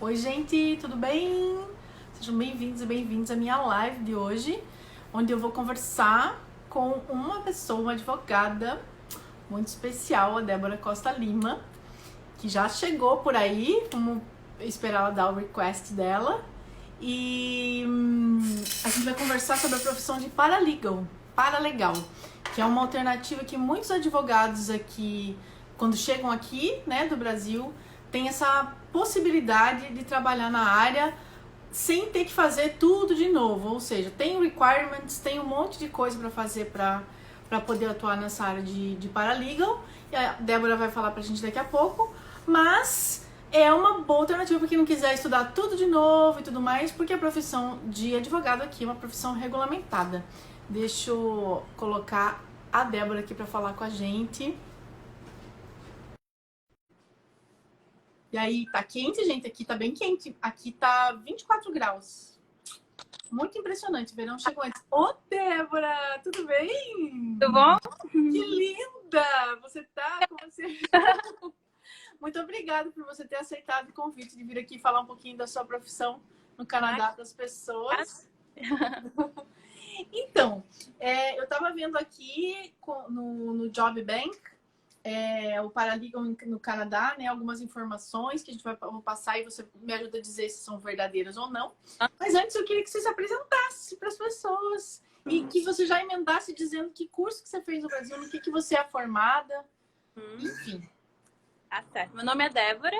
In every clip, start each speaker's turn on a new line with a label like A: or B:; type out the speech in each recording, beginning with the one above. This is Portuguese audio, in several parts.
A: Oi, gente, tudo bem? Sejam bem-vindos e bem-vindos à minha live de hoje, onde eu vou conversar com uma pessoa, uma advogada muito especial, a Débora Costa Lima, que já chegou por aí, vamos esperar ela dar o request dela. E a gente vai conversar sobre a profissão de paralegal, que é uma alternativa que muitos advogados aqui, quando chegam aqui, né, do Brasil, tem essa possibilidade de trabalhar na área sem ter que fazer tudo de novo, ou seja, tem requirements, tem um monte de coisa para fazer para poder atuar nessa área de paralegal, e a Débora vai falar pra gente daqui a pouco, mas é uma boa alternativa para quem não quiser estudar tudo de novo e tudo mais, porque a profissão de advogado aqui é uma profissão regulamentada. Deixa eu colocar a Débora aqui para falar com a gente. E aí, tá quente, gente? Aqui tá bem quente. Aqui tá 24 graus. Muito impressionante. O verão chegou antes. Ô, Débora, tudo bem?
B: Tudo bom?
A: Que linda! Você tá? Como você... Muito obrigada por você ter aceitado o convite de vir aqui falar um pouquinho da sua profissão no Canadá para as pessoas. Então, eu estava vendo aqui no Job Bank, o paralegal no Canadá, né, algumas informações que a gente vai passar e você me ajuda a dizer se são verdadeiras ou não. Mas antes eu queria que você se apresentasse para as pessoas e que você já emendasse dizendo que curso que você fez no Brasil, no que você é formada, enfim.
B: Tá certo. Meu nome é Débora.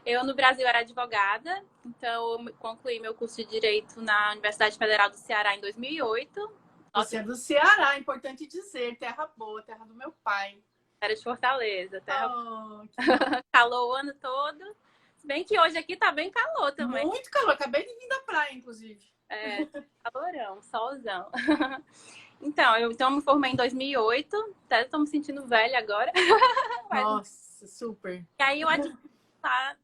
B: Eu no Brasil era advogada, então eu concluí meu curso de Direito na Universidade Federal do Ceará em 2008.
A: Você é do Ceará, é importante dizer, terra boa, terra do meu pai.
B: Era de Fortaleza, terra
A: Que
B: calor o ano todo. Se bem que hoje aqui tá bem calor também.
A: muito calor, acabei de vir da praia, inclusive.
B: Calorão, solzão. Então, eu me formei em 2008, até tô me sentindo velha agora.
A: Nossa, super.
B: E aí eu advoguei lá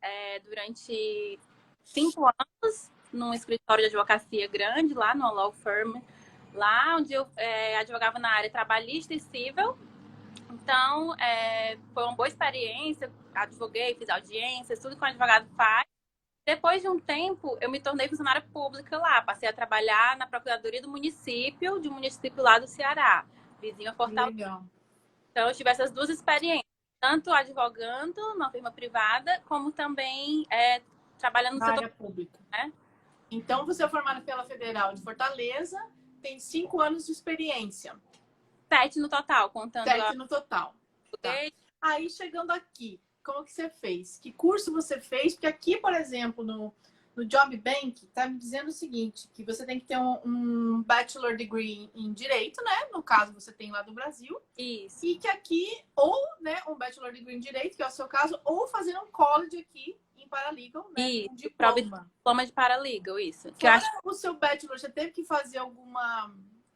B: durante 5 anos num escritório de advocacia grande, lá no law firm, lá onde eu advogava na área trabalhista e civil. Então, foi uma boa experiência, advoguei, fiz audiências, tudo que um advogado faz. Depois de um tempo, eu me tornei funcionária pública lá, passei a trabalhar na Procuradoria do município, de um município lá do Ceará, vizinho a Fortaleza.
A: Legal.
B: Então, eu tive essas duas experiências, tanto advogando numa firma privada, como também trabalhando no
A: Na
B: setor
A: área pública.
B: né?
A: Então, você é formada pela Federal de Fortaleza, tem 5 anos de experiência.
B: 7 no total, contando
A: 7 no total. Tá.
B: português.
A: Aí, chegando aqui, como que você fez? Que curso você fez? Porque aqui, por exemplo, no Job Bank, tá me dizendo o seguinte, que você tem que ter um Bachelor Degree em Direito, né? No caso, você tem lá do Brasil.
B: Isso.
A: E que aqui, ou né, um Bachelor Degree em Direito, que é o seu caso, ou fazer um college aqui em Paralegal, né?
B: Isso.
A: Um diploma
B: De paralegal, isso.
A: Que acho... o seu Bachelor, você teve que fazer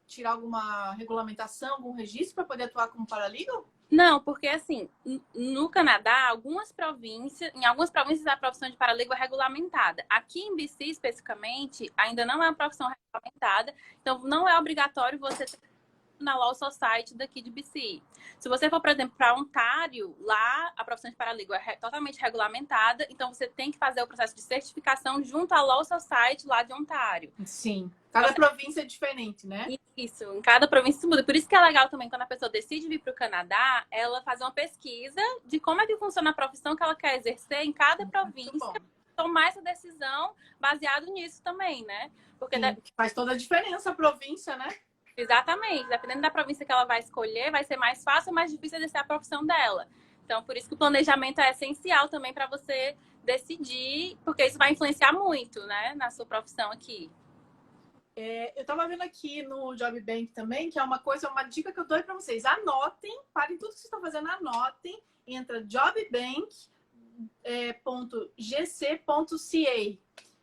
A: tirar alguma regulamentação, algum registro para poder atuar como paralegal?
B: Não, porque assim, no Canadá, em algumas províncias a profissão de paralegal é regulamentada. Aqui em BC, especificamente, ainda não é uma profissão regulamentada, então não é obrigatório você ter na Law Society daqui de BC. Se você for, por exemplo, para Ontário, lá a profissão de paralegal é totalmente regulamentada, então você tem que fazer o processo de certificação junto à Law Society lá de Ontário.
A: Sim. Cada província é diferente, né?
B: Isso, em cada província isso muda. Por isso que é legal também, quando a pessoa decide vir para o Canadá, ela fazer uma pesquisa de como é que funciona a profissão que ela quer exercer em cada província, tomar essa decisão baseado nisso também, né? Porque
A: faz toda a diferença a província, né?
B: Exatamente. Dependendo da província que ela vai escolher, vai ser mais fácil ou mais difícil exercer a profissão dela. Então, por isso que o planejamento é essencial também para você decidir, porque isso vai influenciar muito, né, na sua profissão aqui.
A: Eu estava vendo aqui no Job Bank também, que é uma dica que eu dou para vocês. Anotem, parem tudo que vocês estão fazendo, anotem. Entra jobbank.gc.ca,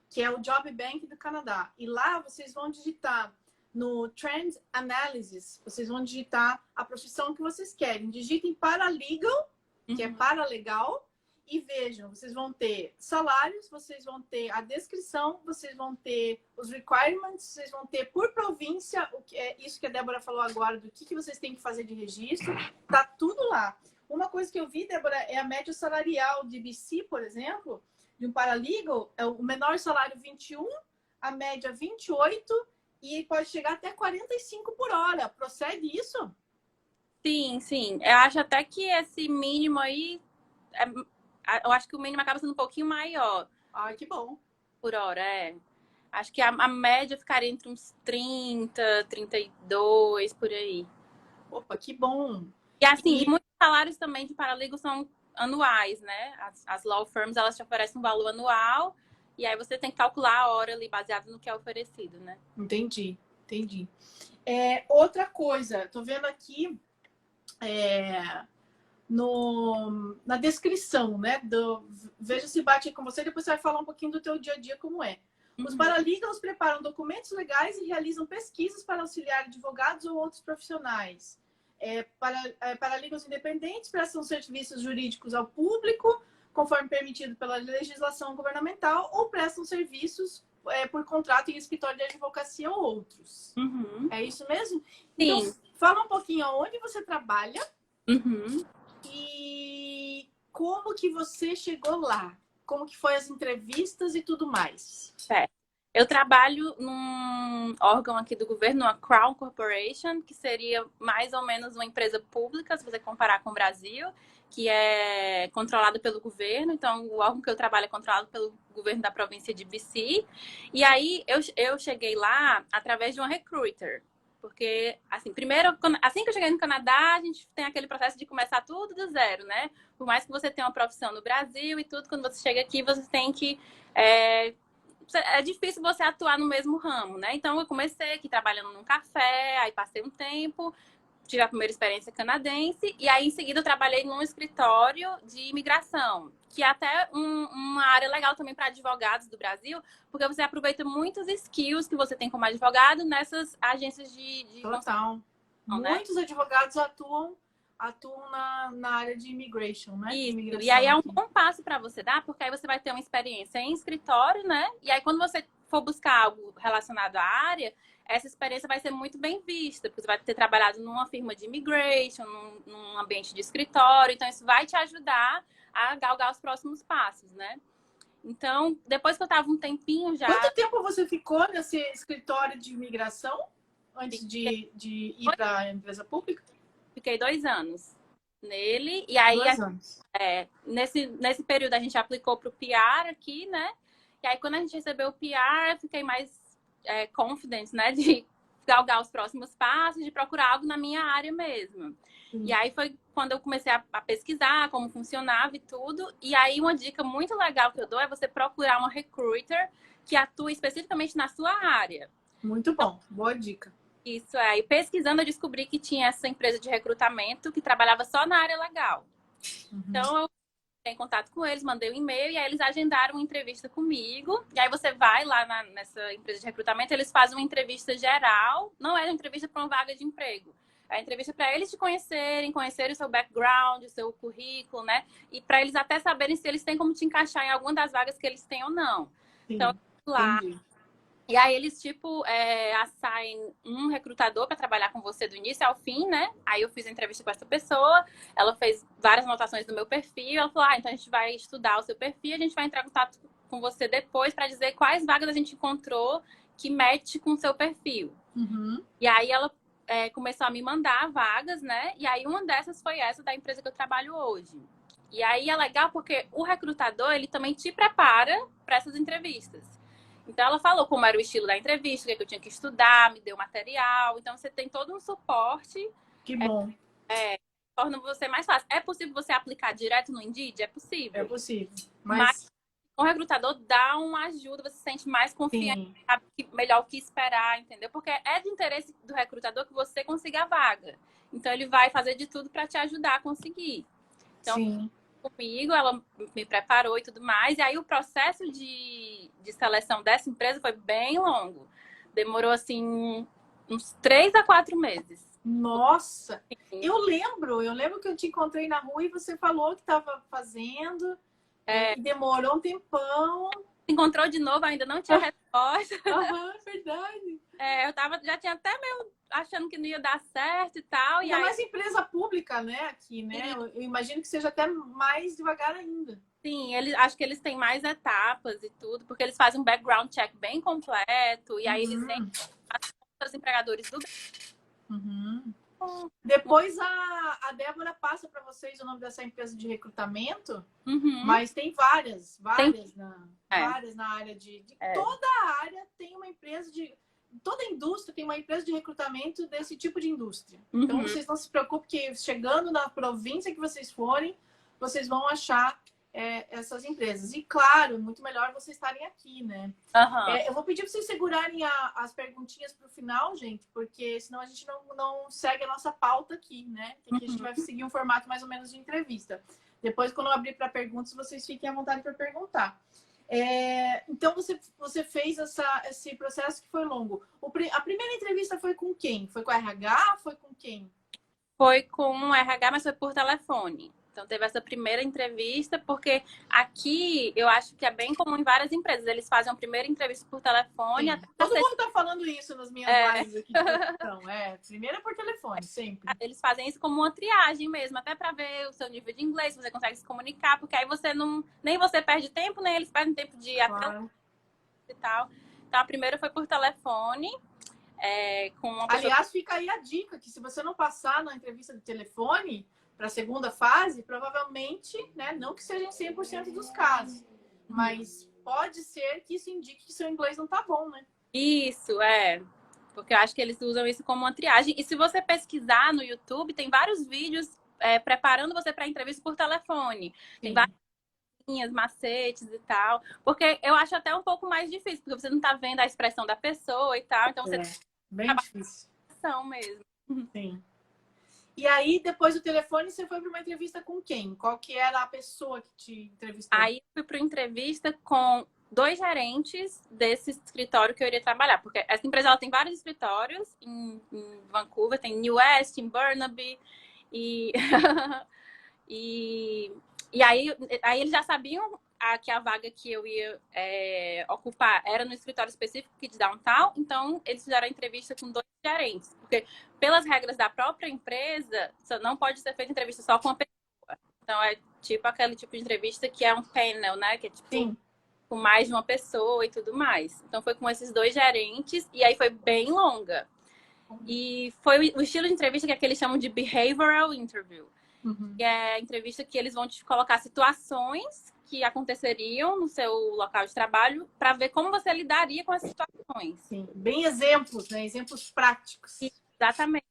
A: que é o Job Bank do Canadá. E lá vocês vão digitar no Trend Analysis, vocês vão digitar a profissão que vocês querem. Digitem paralegal, que é paralegal, e vejam, vocês vão ter salários, vocês vão ter a descrição, vocês vão ter os requirements, vocês vão ter por província, o que é isso que a Débora falou agora, do que vocês têm que fazer de registro, tá tudo lá. Uma coisa que eu vi, Débora, é a média salarial de BC, por exemplo, de um paralegal, é o menor salário 21, a média 28 e pode chegar até 45 por hora. Procede isso?
B: Sim, sim. Eu acho até que esse mínimo aí, eu acho que o mínimo acaba sendo um pouquinho maior
A: Ai, que bom.
B: por hora, Acho que a média ficaria entre uns 32 por aí.
A: Opa, que bom.
B: E assim, e
A: E,
B: muitos salários também de paralegal são anuais, né? As law firms, elas te oferecem um valor anual e aí você tem que calcular a hora ali baseado no que é oferecido, né?
A: entendi, entendi. Outra coisa, tô vendo aqui na descrição, né? Veja se bate com você, depois você vai falar um pouquinho do teu dia a dia como é. Os paralegals preparam documentos legais e realizam pesquisas para auxiliar advogados ou outros profissionais. Paralegals independentes prestam serviços jurídicos ao público, conforme permitido pela legislação governamental, ou prestam serviços por contrato em escritório de advocacia ou outros.
B: Uhum.
A: É isso mesmo?
B: Sim.
A: Então, fala um pouquinho onde você trabalha
B: Uhum.
A: e como que você chegou lá? Como que foi as entrevistas e tudo mais?
B: Certo. Eu trabalho num órgão aqui do governo, uma Crown Corporation, que seria mais ou menos uma empresa pública, se você comparar com o Brasil, que é controlado pelo governo. Então, o órgão que eu trabalho é controlado pelo governo da província de BC. E aí, eu cheguei lá através de uma recruiter. Porque, assim, primeiro, assim que eu cheguei no Canadá, a gente tem aquele processo de começar tudo do zero, né? Por mais que você tenha uma profissão no Brasil e tudo, quando você chega aqui, você tem que... É difícil você atuar no mesmo ramo, né? Então, eu comecei aqui trabalhando num café, aí passei um tempo, tive a primeira experiência canadense, e aí, em seguida, eu trabalhei num escritório de imigração, que é até uma área legal também para advogados do Brasil, porque você aproveita muitos skills que você tem como advogado nessas agências de
A: Total.
B: né?
A: Muitos advogados atuam na área de immigration, né?
B: Isso.
A: Imigração
B: E aí é um
A: aqui.
B: bom passo para você dar, porque aí você vai ter uma experiência em escritório, né? E aí quando você for buscar algo relacionado à área, essa experiência vai ser muito bem vista, porque você vai ter trabalhado numa firma de immigration, num ambiente de escritório, então isso vai te ajudar a galgar os próximos passos, né? Então, depois que eu tava um tempinho já...
A: Quanto tempo você ficou nesse escritório de imigração antes de ir para a empresa pública?
B: Fiquei 2 anos nele, e aí
A: 2 anos.
B: nesse período a gente aplicou para o PR aqui, né? E aí quando a gente recebeu o PR, eu fiquei mais confident, né? De galgar os próximos passos, de procurar algo na minha área mesmo. E aí foi quando eu comecei a pesquisar como funcionava e tudo. E aí uma dica muito legal que eu dou é você procurar uma recruiter que atue especificamente na sua área.
A: Muito bom, boa dica.
B: Isso é. E pesquisando, eu descobri que tinha essa empresa de recrutamento que trabalhava só na área legal. Então, eu entrei em contato com eles, mandei um e-mail e aí eles agendaram uma entrevista comigo. E aí você vai lá nessa empresa de recrutamento, eles fazem uma entrevista geral. Não é uma entrevista para uma vaga de emprego. É uma entrevista para eles te conhecerem o seu background, o seu currículo, né? E para eles até saberem se eles têm como te encaixar em alguma das vagas que eles têm ou não.
A: Sim,
B: então, lá...
A: Entendi.
B: E aí eles, assignem um recrutador para trabalhar com você do início ao fim, né? Aí eu fiz a entrevista com essa pessoa, ela fez várias anotações do meu perfil, ela falou, então a gente vai estudar o seu perfil, a gente vai entrar em contato com você depois para dizer quais vagas a gente encontrou que match com o seu perfil. E aí ela começou a me mandar vagas, né? E aí uma dessas foi essa da empresa que eu trabalho hoje. E aí é legal porque o recrutador, ele também te prepara para essas entrevistas. Então, ela falou como era o estilo da entrevista, o que eu tinha que estudar, me deu material. Então, você tem todo um suporte.
A: Que bom.
B: Torna você mais fácil. É possível você aplicar direto no Indeed? É possível.
A: É possível. Mas
B: o recrutador dá uma ajuda, você se sente mais confiante, sabe melhor o que esperar, entendeu? Porque é de interesse do recrutador que você consiga a vaga. Então, ele vai fazer de tudo para te ajudar a conseguir. Então,
A: sim.
B: Comigo, ela me preparou e tudo mais. E aí o processo de seleção dessa empresa foi bem longo. Demorou, assim, uns 3 a 4 meses.
A: Nossa! Eu lembro que eu te encontrei na rua e você falou que estava fazendo. E demorou um tempão.
B: Se encontrou de novo, ainda não tinha resposta.
A: Verdade.
B: Já tinha até meio achando que não ia dar certo e tal. E
A: Ainda
B: aí,
A: mais empresa pública, né, aqui, né? Eu imagino que seja até mais devagar ainda.
B: sim, acho que eles têm mais etapas e tudo, porque eles fazem um background check bem completo. E aí eles têm
A: Uhum,
B: os empregadores do
A: uhum.
B: Brasil.
A: Depois a Débora passa para vocês o nome dessa empresa de recrutamento,
B: Uhum.
A: mas tem várias,
B: Tem, é,
A: várias na área de
B: é.
A: toda a área tem uma empresa de toda indústria tem uma empresa de recrutamento desse tipo de indústria. Então
B: Uhum.
A: vocês não se preocupem que chegando na província que vocês forem, vocês vão achar essas empresas. E claro, muito melhor vocês estarem aqui, né?
B: Uhum.
A: Eu vou pedir para vocês segurarem as perguntinhas para o final, gente, porque senão a gente não segue a nossa pauta aqui, né? Que aqui a gente vai seguir um formato mais ou menos de entrevista. Depois, quando eu abrir para perguntas, vocês fiquem à vontade para perguntar. Então, você fez esse processo que foi longo. A primeira entrevista foi com quem? Foi com a RH? Foi com quem?
B: Foi com um RH, mas foi por telefone. Então teve essa primeira entrevista, porque aqui eu acho que é bem comum em várias empresas. Eles fazem a primeira entrevista por telefone.
A: Sim.
B: Até
A: Todo
B: você...
A: mundo está falando isso nas minhas lives aqui de produção. Primeiro é por telefone, sempre.
B: Eles fazem isso como uma triagem mesmo, até para ver o seu nível de inglês, se você consegue se comunicar, porque aí você não. Nem você perde tempo, nem eles perdem tempo de ir até
A: Claro.
B: e tal. Então a primeira foi por telefone. Com uma pessoa...
A: Aliás, fica aí a dica que se você não passar na entrevista de telefone para a segunda fase, provavelmente, né, não que seja em 100% dos casos, mas pode ser que isso indique que seu inglês não tá bom, né?
B: Isso, porque eu acho que eles usam isso como uma triagem. E se você pesquisar no YouTube, tem vários vídeos preparando você para entrevista por telefone.
A: Sim.
B: Tem várias linhas, macetes e tal. Porque eu acho até um pouco mais difícil, porque você não tá vendo a expressão da pessoa e tal. Então você
A: bem difícil.
B: Mesmo.
A: Sim. E aí, depois do telefone, você foi para uma entrevista com quem? Qual que era a pessoa que te entrevistou?
B: Aí fui para entrevista com 2 gerentes desse escritório que eu iria trabalhar, porque essa empresa ela tem vários escritórios em Vancouver, tem New West, em Burnaby, e, e aí eles já sabiam que a vaga que eu ia ocupar era no escritório específico de downtown, então eles fizeram a entrevista com 2 gerentes, porque pelas regras da própria empresa, não pode ser feita entrevista só com uma pessoa. Então é tipo aquele tipo de entrevista que é um panel, né? Que é tipo
A: Sim.
B: com mais de uma pessoa e tudo mais. Então foi com esses 2 gerentes e aí foi bem longa. E foi o estilo de entrevista que eles chamam de behavioral interview.
A: Uhum.
B: Que é a entrevista que eles vão te colocar situações que aconteceriam no seu local de trabalho para ver como você lidaria com essas situações.
A: Sim, bem exemplos, né? Exemplos práticos.
B: Exatamente.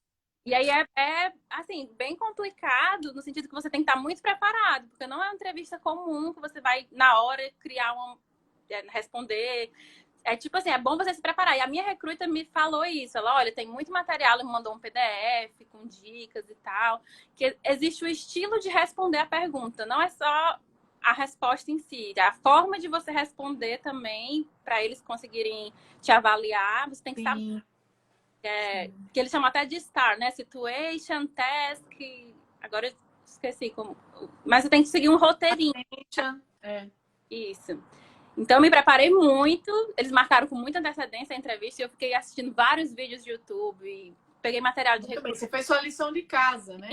B: E aí assim, bem complicado no sentido que você tem que estar muito preparado, porque não é uma entrevista comum que você vai, na hora, criar responder. É tipo assim, é bom você se preparar. E a minha recruta me falou isso. Ela, olha, tem muito material, ela me mandou um PDF com dicas e tal. Que existe o estilo de responder a pergunta, não é só a resposta em si. A forma de você responder também, para eles conseguirem te avaliar, você tem que saber. Que eles chamam até de STAR, né? Situation, Task. Agora eu esqueci como. Mas você tem que seguir um roteirinho. Isso. Então, eu me preparei muito. Eles marcaram com muita antecedência a entrevista e eu fiquei assistindo vários vídeos de YouTube. E peguei material de recurso.
A: Você fez sua lição de casa, né?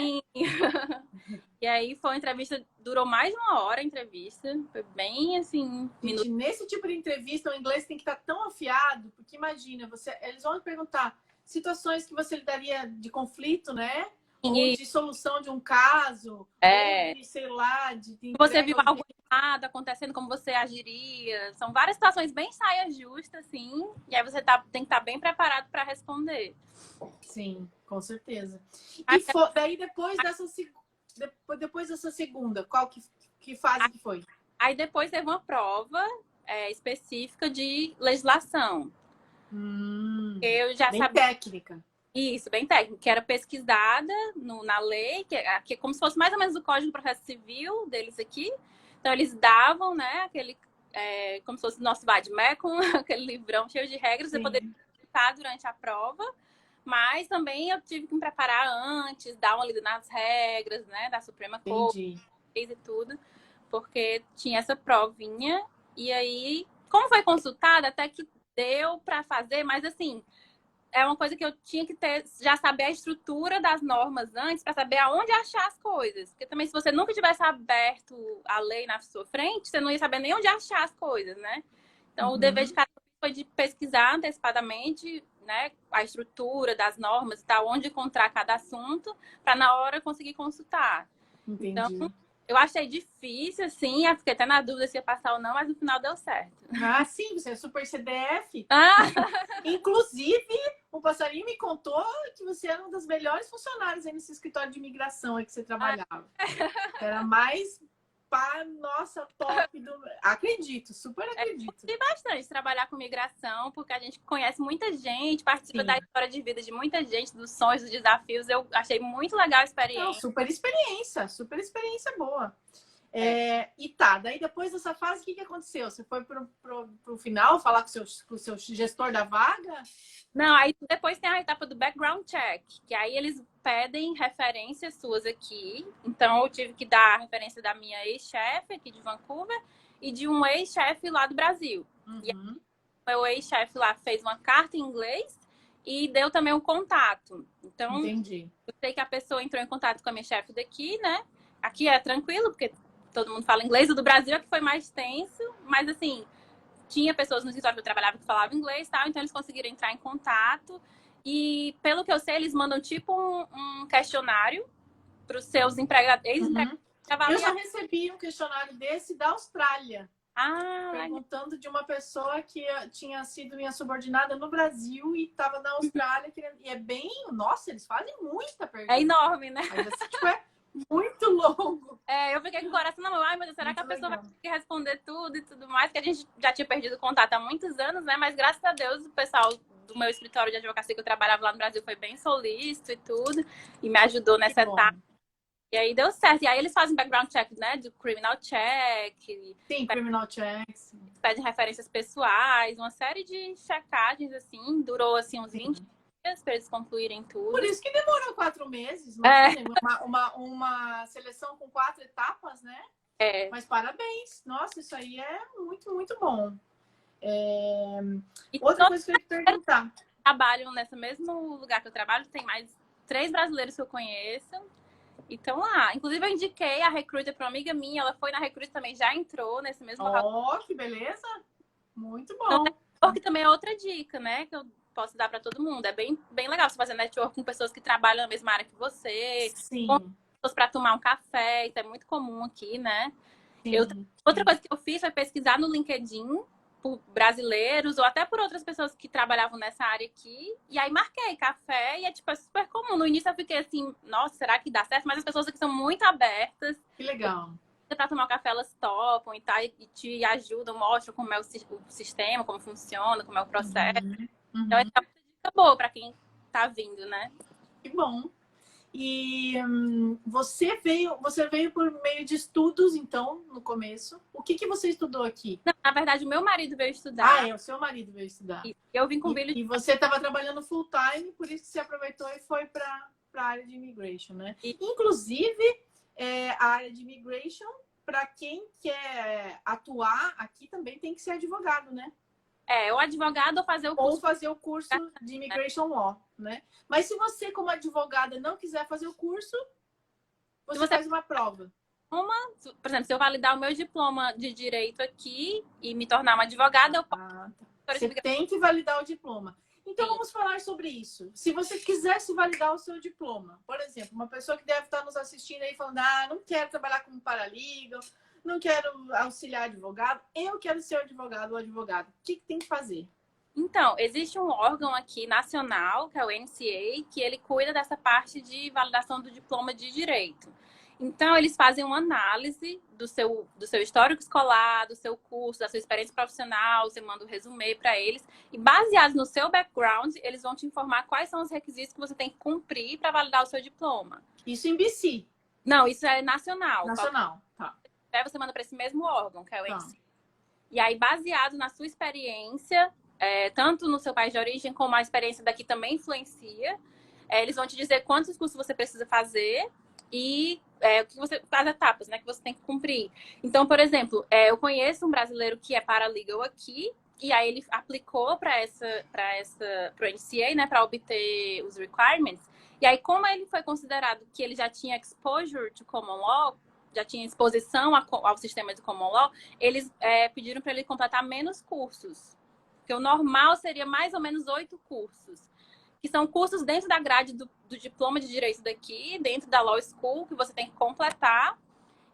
B: E aí foi uma entrevista, durou mais de 1 hora a entrevista. Foi bem assim.
A: Gente, nesse tipo de entrevista, o inglês tem que estar tão afiado, porque imagina, eles vão perguntar situações que você lidaria de conflito, né? Ou de solução de um caso, ou de, sei lá, de
B: você viu algo errado acontecendo, como você agiria. São várias situações bem saia justa, assim. E aí você tem que estar bem preparado para responder.
A: Sim, com certeza. E daí depois dessa segunda, qual que fase que foi?
B: Aí depois teve uma prova específica de legislação. Eu já
A: bem
B: sabia.
A: Técnica.
B: Isso, bem técnica, que era pesquisada na lei, que é como se fosse mais ou menos o Código de Processo Civil deles aqui. Então, eles davam, né, aquele, como se fosse o nosso Vademecum, aquele livrão cheio de regras, você poderia explicar durante a prova, mas também eu tive que me preparar antes, dar uma lida nas regras, né, da Suprema Corte e tudo, porque tinha essa provinha, e aí, como foi consultada, até que deu para fazer, mas assim, é uma coisa que eu tinha que ter, já saber a estrutura das normas antes para saber aonde achar as coisas. Porque também se você nunca tivesse aberto a lei na sua frente, você não ia saber nem onde achar as coisas, né? Então, o dever de cada um foi de pesquisar antecipadamente, né, a estrutura das normas e tal, onde encontrar cada assunto, para na hora conseguir consultar.
A: Entendi.
B: Então, eu achei difícil, assim, eu fiquei até na dúvida se ia passar ou não, mas no final deu certo.
A: Ah, sim, você é super CDF.
B: Ah!
A: Inclusive, o passarinho me contou que você era uma das melhores funcionárias aí nesse escritório de imigração aí que você trabalhava. Era mais nossa, top do... Acredito, super acredito.
B: Eu gostei bastante de trabalhar com migração, porque a gente conhece muita gente, participa da história de vida de muita gente, dos sonhos, dos desafios. Eu achei muito legal a experiência.
A: Não, super experiência boa. E tá, daí depois dessa fase, o que aconteceu? Você foi pro final falar com o seu gestor da vaga?
B: Não, aí depois tem a etapa do background check, que aí eles pedem referências suas aqui. Então eu tive que dar a referência da minha ex-chefe aqui de Vancouver e de um ex-chefe lá do Brasil. E aí, meu ex-chefe lá fez uma carta em inglês e deu também um contato. Então,
A: entendi.
B: Eu sei que a pessoa entrou em contato com a minha chefe daqui, né? Aqui é tranquilo, porque todo mundo fala inglês. O do Brasil é que foi mais tenso, mas assim, tinha pessoas no escritório que eu trabalhava que falavam inglês e tal, então eles conseguiram entrar em contato. E pelo que eu sei, eles mandam tipo um questionário para os seus ex-empregadores.
A: Eu já recebi um questionário desse da Austrália. Perguntando de uma pessoa que tinha sido minha subordinada no Brasil e estava na Austrália. E é bem... Nossa, eles fazem muita pergunta.
B: É enorme, né?
A: Mas assim, tipo, é muito longo.
B: Eu fiquei com o coração na mão. Ai, meu Deus, será que a pessoa vai conseguir responder tudo e tudo mais? Que a gente já tinha perdido contato há muitos anos, né? Mas graças a Deus, o pessoal do meu escritório de advocacia que eu trabalhava lá no Brasil foi bem solícito e tudo. E me ajudou nessa etapa. E aí deu certo. E aí eles fazem background check, né? Do criminal check.
A: Sim, criminal checks.
B: Pedem referências pessoais, uma série de checagens, assim. Durou, assim, uns 20 dias para eles concluírem tudo.
A: Por isso que demorou 4 meses. Uma seleção com 4 etapas, né? Mas parabéns. Nossa, isso aí é muito, muito bom. Outra coisa que eu ia te perguntar.
B: Trabalham nesse mesmo lugar que eu trabalho. Tem mais 3 brasileiros que eu conheço. Então lá, inclusive eu indiquei a Recruiter para uma amiga minha, ela foi na Recruiter também, já entrou nesse mesmo local.
A: Que beleza! Muito bom.
B: Network também é outra dica, né, que eu posso dar para todo mundo. É bem legal você fazer network com pessoas que trabalham na mesma área que você.
A: Sim.
B: Com pessoas para tomar um café, isso é muito comum aqui, né? Outra coisa que eu fiz foi pesquisar no LinkedIn por brasileiros ou até por outras pessoas que trabalhavam nessa área aqui. E aí marquei café e é tipo super comum. No início eu fiquei assim, nossa, será que dá certo? Mas as pessoas aqui são muito abertas.
A: Que legal.
B: Para tomar um café elas topam e tal, e te ajudam, mostram como é o sistema, como funciona, como é o processo. Então essa é uma dica boa para quem tá vindo, né?
A: Que bom. E você veio por meio de estudos, então, no começo. O que você estudou aqui?
B: Não, na verdade, o meu marido veio estudar.
A: O seu marido veio estudar.
B: E eu vim com o filho.
A: E você estava trabalhando full time, por isso que você aproveitou e foi para a área de immigration, né? Inclusive, a área de immigration, para quem quer atuar aqui, também tem que ser advogado, né?
B: Ou advogado ou fazer o curso.
A: Ou fazer o curso de Immigration Law, né? Mas se você, como advogada, não quiser fazer o curso, você faz uma prova.
B: Por exemplo, se eu validar o meu diploma de direito aqui e me tornar uma advogada, eu posso...
A: Você tem que validar o diploma. Então, vamos falar sobre isso. Se você quisesse validar o seu diploma, por exemplo, uma pessoa que deve estar nos assistindo aí falando, não quero trabalhar como paralegal, não quero auxiliar advogado, eu quero ser advogado ou advogado. O que tem que fazer?
B: Então, existe um órgão aqui nacional, que é o NCA, que ele cuida dessa parte de validação do diploma de direito. Então, eles fazem uma análise do seu histórico escolar, do seu curso, da sua experiência profissional, você manda um resumê para eles. E baseado no seu background, eles vão te informar quais são os requisitos que você tem que cumprir para validar o seu diploma.
A: Isso em BC?
B: Não, isso é nacional.
A: Nacional, tá.
B: Aí você manda para esse mesmo órgão, que é o NCA. E aí, baseado na sua experiência, tanto no seu país de origem, como a experiência daqui também influencia, eles vão te dizer quantos cursos você precisa fazer e o que você as etapas, né, que você tem que cumprir. Então, por exemplo, eu conheço um brasileiro que é paralegal aqui, E aí ele aplicou para pro NCA, né, para obter os requirements. E aí, como ele foi considerado que ele já tinha exposure to common law, já tinha exposição ao sistema de common law, eles pediram para ele completar menos cursos. Porque o normal seria mais ou menos 8 cursos. Que são cursos dentro da grade do diploma de direito daqui, dentro da Law School, que você tem que completar.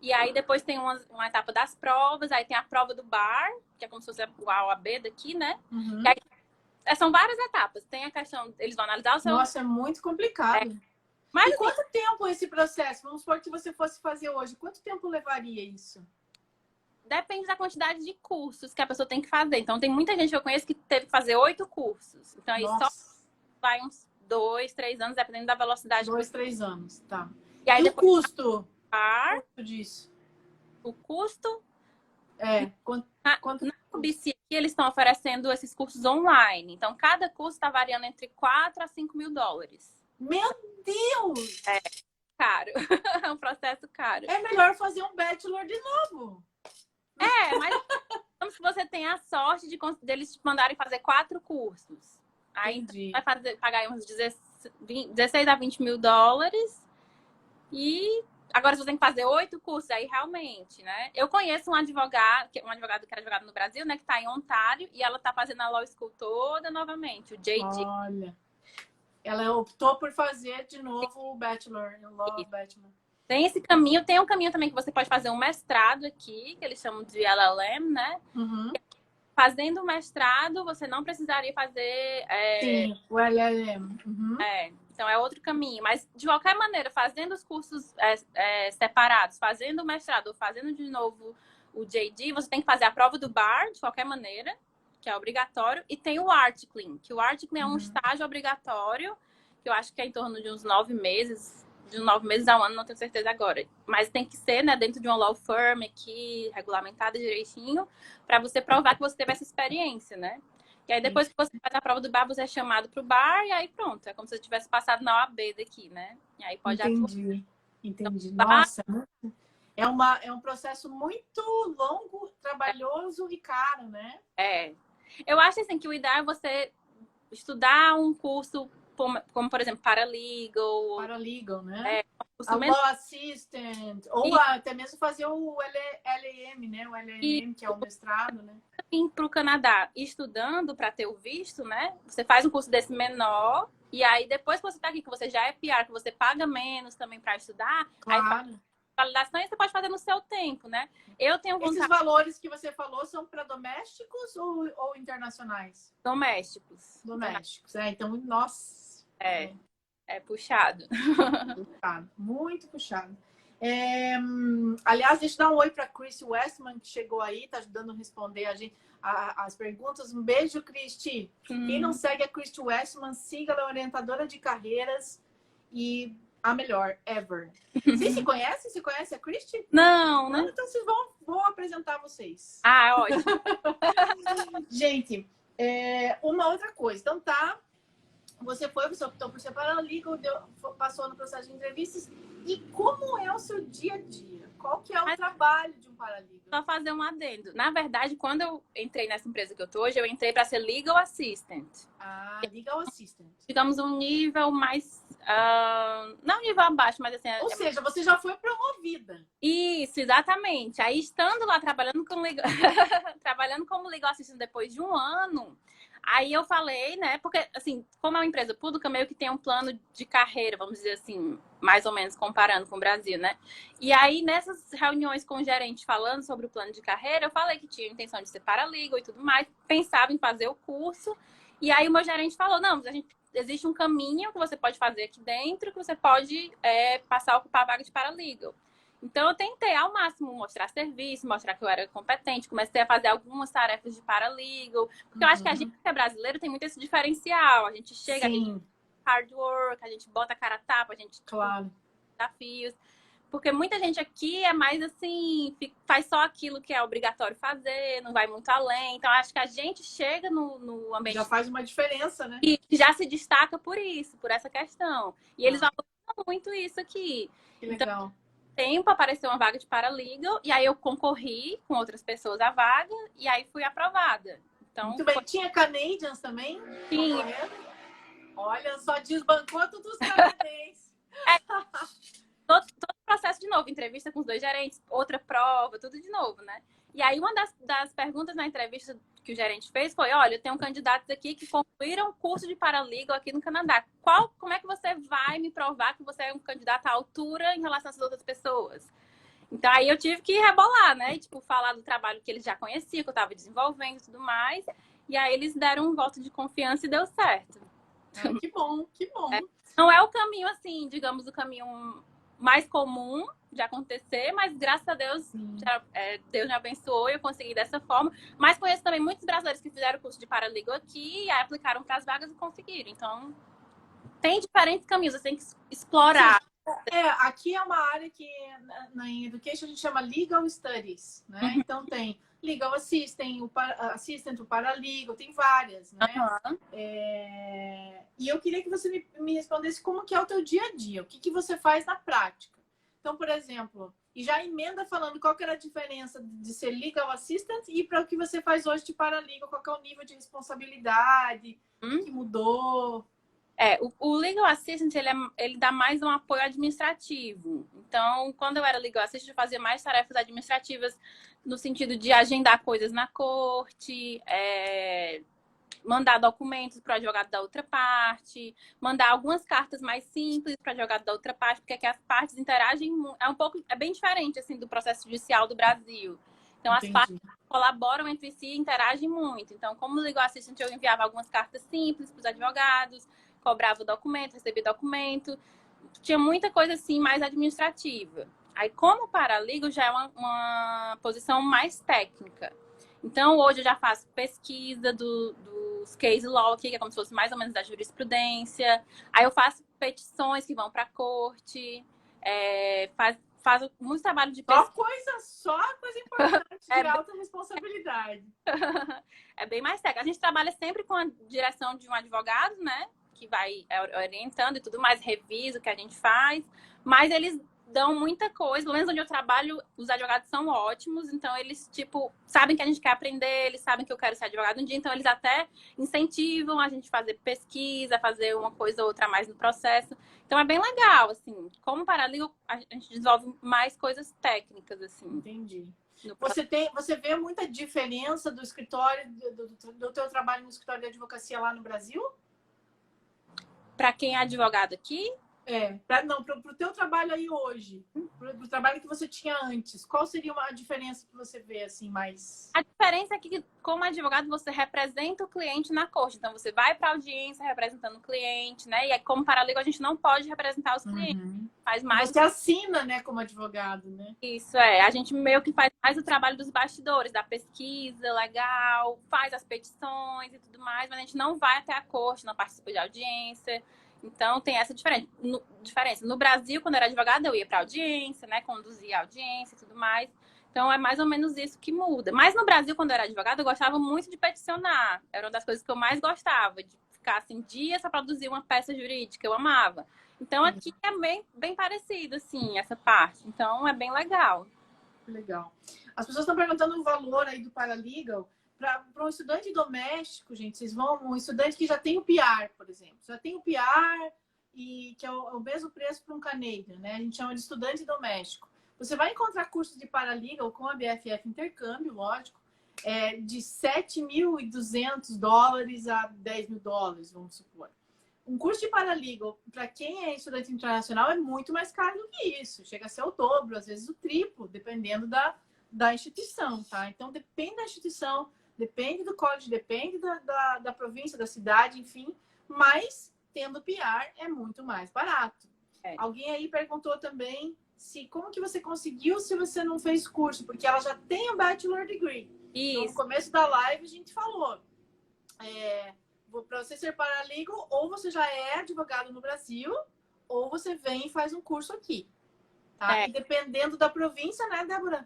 B: E aí depois tem uma etapa das provas, aí tem a prova do bar, que é como se fosse a OAB daqui, né?
A: Uhum.
B: E aí, são várias etapas. Tem a questão, eles vão analisar o seu...
A: Nossa, é muito complicado.
B: Mas,
A: e quanto tempo esse processo? Vamos supor que você fosse fazer hoje. Quanto tempo levaria isso?
B: Depende da quantidade de cursos que a pessoa tem que fazer. Então, tem muita gente que eu conheço que teve que fazer 8 cursos. Então, aí
A: Nossa.
B: só vai uns 2, 3 anos, dependendo da velocidade.
A: 2, 3 anos, tá.
B: E aí,
A: depois... o custo?
B: O
A: custo disso?
B: O custo?
A: Quanto...
B: No BC aqui, eles estão oferecendo esses cursos online. Então, cada curso está variando entre 4 a 5 mil dólares.
A: Meu Deus!
B: É caro. É um processo caro.
A: É melhor fazer um bachelor de novo.
B: Mas digamos que você tem a sorte de eles te mandarem fazer 4 cursos. Aí então, vai pagar uns 16 a 20 mil dólares. E agora você tem que fazer 8 cursos aí realmente, né? Eu conheço um advogado que era advogado no Brasil, né? Que tá em Ontário e ela tá fazendo a Law School toda novamente, o JD.
A: Olha, ela optou por fazer de novo o Bachelor, o Law Bachelor.
B: Tem esse caminho, tem um caminho também que você pode fazer um mestrado aqui, que eles chamam de LLM, né?
A: Uhum.
B: Fazendo o mestrado, você não precisaria fazer...
A: Sim, o LLM. Uhum.
B: Então, é outro caminho. Mas, de qualquer maneira, fazendo os cursos separados, fazendo o mestrado, fazendo de novo o JD, você tem que fazer a prova do bar, de qualquer maneira, que é obrigatório. E tem o Articling, que o Articling é um estágio obrigatório, que eu acho que é em torno de uns 9 meses, de 9 meses a um ano, não tenho certeza agora. Mas tem que ser, né, dentro de uma law firm aqui, regulamentada direitinho, para você provar que você teve essa experiência, né? E aí, depois que você faz a prova do bar, você é chamado pro bar e aí pronto. É como se você tivesse passado na OAB daqui, né? E aí pode
A: atuar. Entendi. Nossa, é um processo muito longo, trabalhoso e caro, né?
B: Eu acho assim que o ideal é você estudar um curso como por exemplo, paralegal.
A: Paralegal, né?
B: A
A: law assistant. Ou até mesmo fazer o LLM, né? O LLM, que é o mestrado, né?
B: Ir para o Canadá estudando para ter o visto, né? Você faz um curso desse menor e aí depois que você está aqui, que você já é PR, que você paga menos também para estudar,
A: claro.
B: Aí validação você pode fazer no seu tempo, né? Eu tenho vontade...
A: Esses valores que você falou são para domésticos ou internacionais?
B: Domésticos.
A: Então, nossa.
B: É puxado.
A: Puxado. Muito puxado. Aliás, deixa eu dar um oi para Chris Westman, que chegou aí, tá ajudando a responder a gente as perguntas. Um beijo, Cristi. Quem não segue a Christy Westman, siga, ela é orientadora de carreiras e a melhor ever. Vocês se conhecem? Você conhece a Christy?
B: Não, né?
A: Então vocês vou apresentar vocês.
B: Ótimo.
A: Gente, uma outra coisa. Então tá, você optou por ser paralegal, passou no processo de entrevistas. E como é o seu dia a dia? Qual que é o trabalho de um paralegal?
B: Só fazer um adendo. Na verdade, quando eu entrei nessa empresa que eu tô hoje, eu entrei para ser legal assistant.
A: Legal assistant.
B: Digamos um nível mais... não um nível abaixo, mas assim...
A: Ou seja, você já foi promovida.
B: Isso, exatamente. Aí, estando lá trabalhando trabalhando como legal assistant depois de um ano... Aí eu falei, né? Porque, assim, como é uma empresa pública, meio que tem um plano de carreira, vamos dizer assim, mais ou menos comparando com o Brasil, né? E aí, nessas reuniões com o gerente falando sobre o plano de carreira, eu falei que tinha intenção de ser paralegal e tudo mais, pensava em fazer o curso. E aí o meu gerente falou, não, existe um caminho que você pode fazer aqui dentro, que você pode passar a ocupar a vaga de paralegal. Então, eu tentei ao máximo mostrar serviço, mostrar que eu era competente. Comecei a fazer algumas tarefas de paralegal. Porque eu acho que a gente que é brasileiro tem muito esse diferencial. A gente chega, a gente hard work, a gente bota a cara a tapa, a gente desafios. Porque muita gente aqui é mais assim, faz só aquilo que é obrigatório fazer, não vai muito além. Então, acho que a gente chega no ambiente...
A: Já faz uma diferença, né?
B: E já se destaca por isso, por essa questão. E eles valorizam muito isso aqui.
A: Que legal.
B: Tempo apareceu uma vaga de paralegal e aí eu concorri com outras pessoas à vaga e aí fui aprovada. Então,
A: Muito bem. Tinha Canadians também?
B: tinha.
A: Olha, só desbancou todos os canadenses.
B: Todo o processo de novo, entrevista com os 2 gerentes, outra prova, tudo de novo, né? E aí, uma das perguntas na entrevista que o gerente fez foi: olha, eu tenho candidatos aqui que concluíram o curso de paralegal aqui no Canadá. Como é que você vai me provar que você é um candidato à altura em relação às outras pessoas? Então, aí eu tive que rebolar, né? E, tipo, falar do trabalho que eles já conheciam, que eu estava desenvolvendo e tudo mais. E aí, eles deram um voto de confiança e deu certo.
A: Que bom, que bom.
B: Não é o caminho, assim, digamos, o caminho mais comum de acontecer, mas graças a Deus, Deus me abençoou e eu consegui dessa forma. Mas conheço também muitos brasileiros que fizeram o curso de paralegal aqui e aí aplicaram para as vagas e conseguiram. Então, tem diferentes caminhos, você tem que explorar.
A: Aqui é uma área que na Education a gente chama Legal Studies, né? Então tem Legal Assistant, o Paralegal, tem várias, né? E eu queria que você me respondesse como que é o teu dia a dia, o que você faz na prática. Então, por exemplo, e já emenda falando qual que era a diferença de ser Legal Assistant e para o que você faz hoje de Paralegal, qual que é o nível de responsabilidade, o que mudou...
B: O Legal Assistant, ele dá mais um apoio administrativo. Então, quando eu era Legal Assistant, eu fazia mais tarefas administrativas no sentido de agendar coisas na corte, mandar documentos para o advogado da outra parte, mandar algumas cartas mais simples para o advogado da outra parte, porque aqui as partes interagem, é bem diferente assim do processo judicial do Brasil. Então, as partes colaboram entre si e interagem muito. Então, como Legal Assistant, eu enviava algumas cartas simples para os advogados, cobrava o documento, recebia documento. Tinha muita coisa assim mais administrativa. Aí, como paralegal, já é uma posição mais técnica. Então, hoje eu já faço pesquisa dos case law aqui, que é como se fosse mais ou menos da jurisprudência. Aí eu faço petições que vão para a corte, faço muito trabalho de pesquisa.
A: Só coisa importante, de alta responsabilidade.
B: É bem mais técnico. A gente trabalha sempre com a direção de um advogado, né? Que vai orientando e tudo mais, revisa o que a gente faz. Mas eles dão muita coisa. Pelo menos onde eu trabalho, os advogados são ótimos. Então, eles, tipo, sabem que a gente quer aprender. Eles sabem que eu quero ser advogado um dia. Então, eles até incentivam a gente fazer pesquisa, fazer uma coisa ou outra a mais no processo. Então, é bem legal, assim. Como paralegal, a gente desenvolve mais coisas técnicas, assim.
A: Entendi. Você vê muita diferença do escritório, do teu trabalho no escritório de advocacia lá no Brasil?
B: Para quem é advogado aqui?
A: Para o teu trabalho aí hoje, para o trabalho que você tinha antes, qual seria a diferença que você vê assim mais?
B: A diferença é que, como advogado, você representa o cliente na corte. Então, você vai para a audiência representando o cliente, né? E aí, como paralegal, a gente não pode representar os clientes. Faz mais.
A: Você assina, né, como advogado, né?
B: Isso, a gente meio que faz mais o trabalho dos bastidores, da pesquisa legal, faz as petições e tudo mais, mas a gente não vai até a corte, não participa de audiência. Então, tem essa diferença. No Brasil, quando eu era advogada, eu ia para audiência, né? Conduzia a audiência e tudo mais. Então, é mais ou menos isso que muda. Mas no Brasil, quando eu era advogada, eu gostava muito de peticionar. Era uma das coisas que eu mais gostava, de ficar assim, dias para produzir uma peça jurídica. Eu amava. Então, aqui é bem parecido, assim, essa parte. Então, é bem legal.
A: Legal. As pessoas estão perguntando o valor aí do paralegal. Para um estudante doméstico, gente, um estudante que já tem o PR, por exemplo. Já tem o PR, e que é o mesmo preço para um Canadian, né? A gente chama de estudante doméstico. Você vai encontrar cursos de paralegal com a BFF Intercâmbio, lógico, de $7.200 a $10.000, vamos supor. Um curso de paralegal, para quem é estudante internacional, é muito mais caro do que isso. Chega a ser o dobro, às vezes o triplo, dependendo da instituição, tá? Então, depende da instituição, depende do college, depende da província, da cidade, enfim. Mas, tendo PR, é muito mais barato. Alguém aí perguntou também como que você conseguiu se você não fez curso, porque ela já tem o Bachelor Degree.
B: Isso.
A: Então, no começo da live, a gente falou. Para você ser paralegal, ou você já é advogado no Brasil, ou você vem e faz um curso aqui. Tá? E dependendo da província, né, Débora?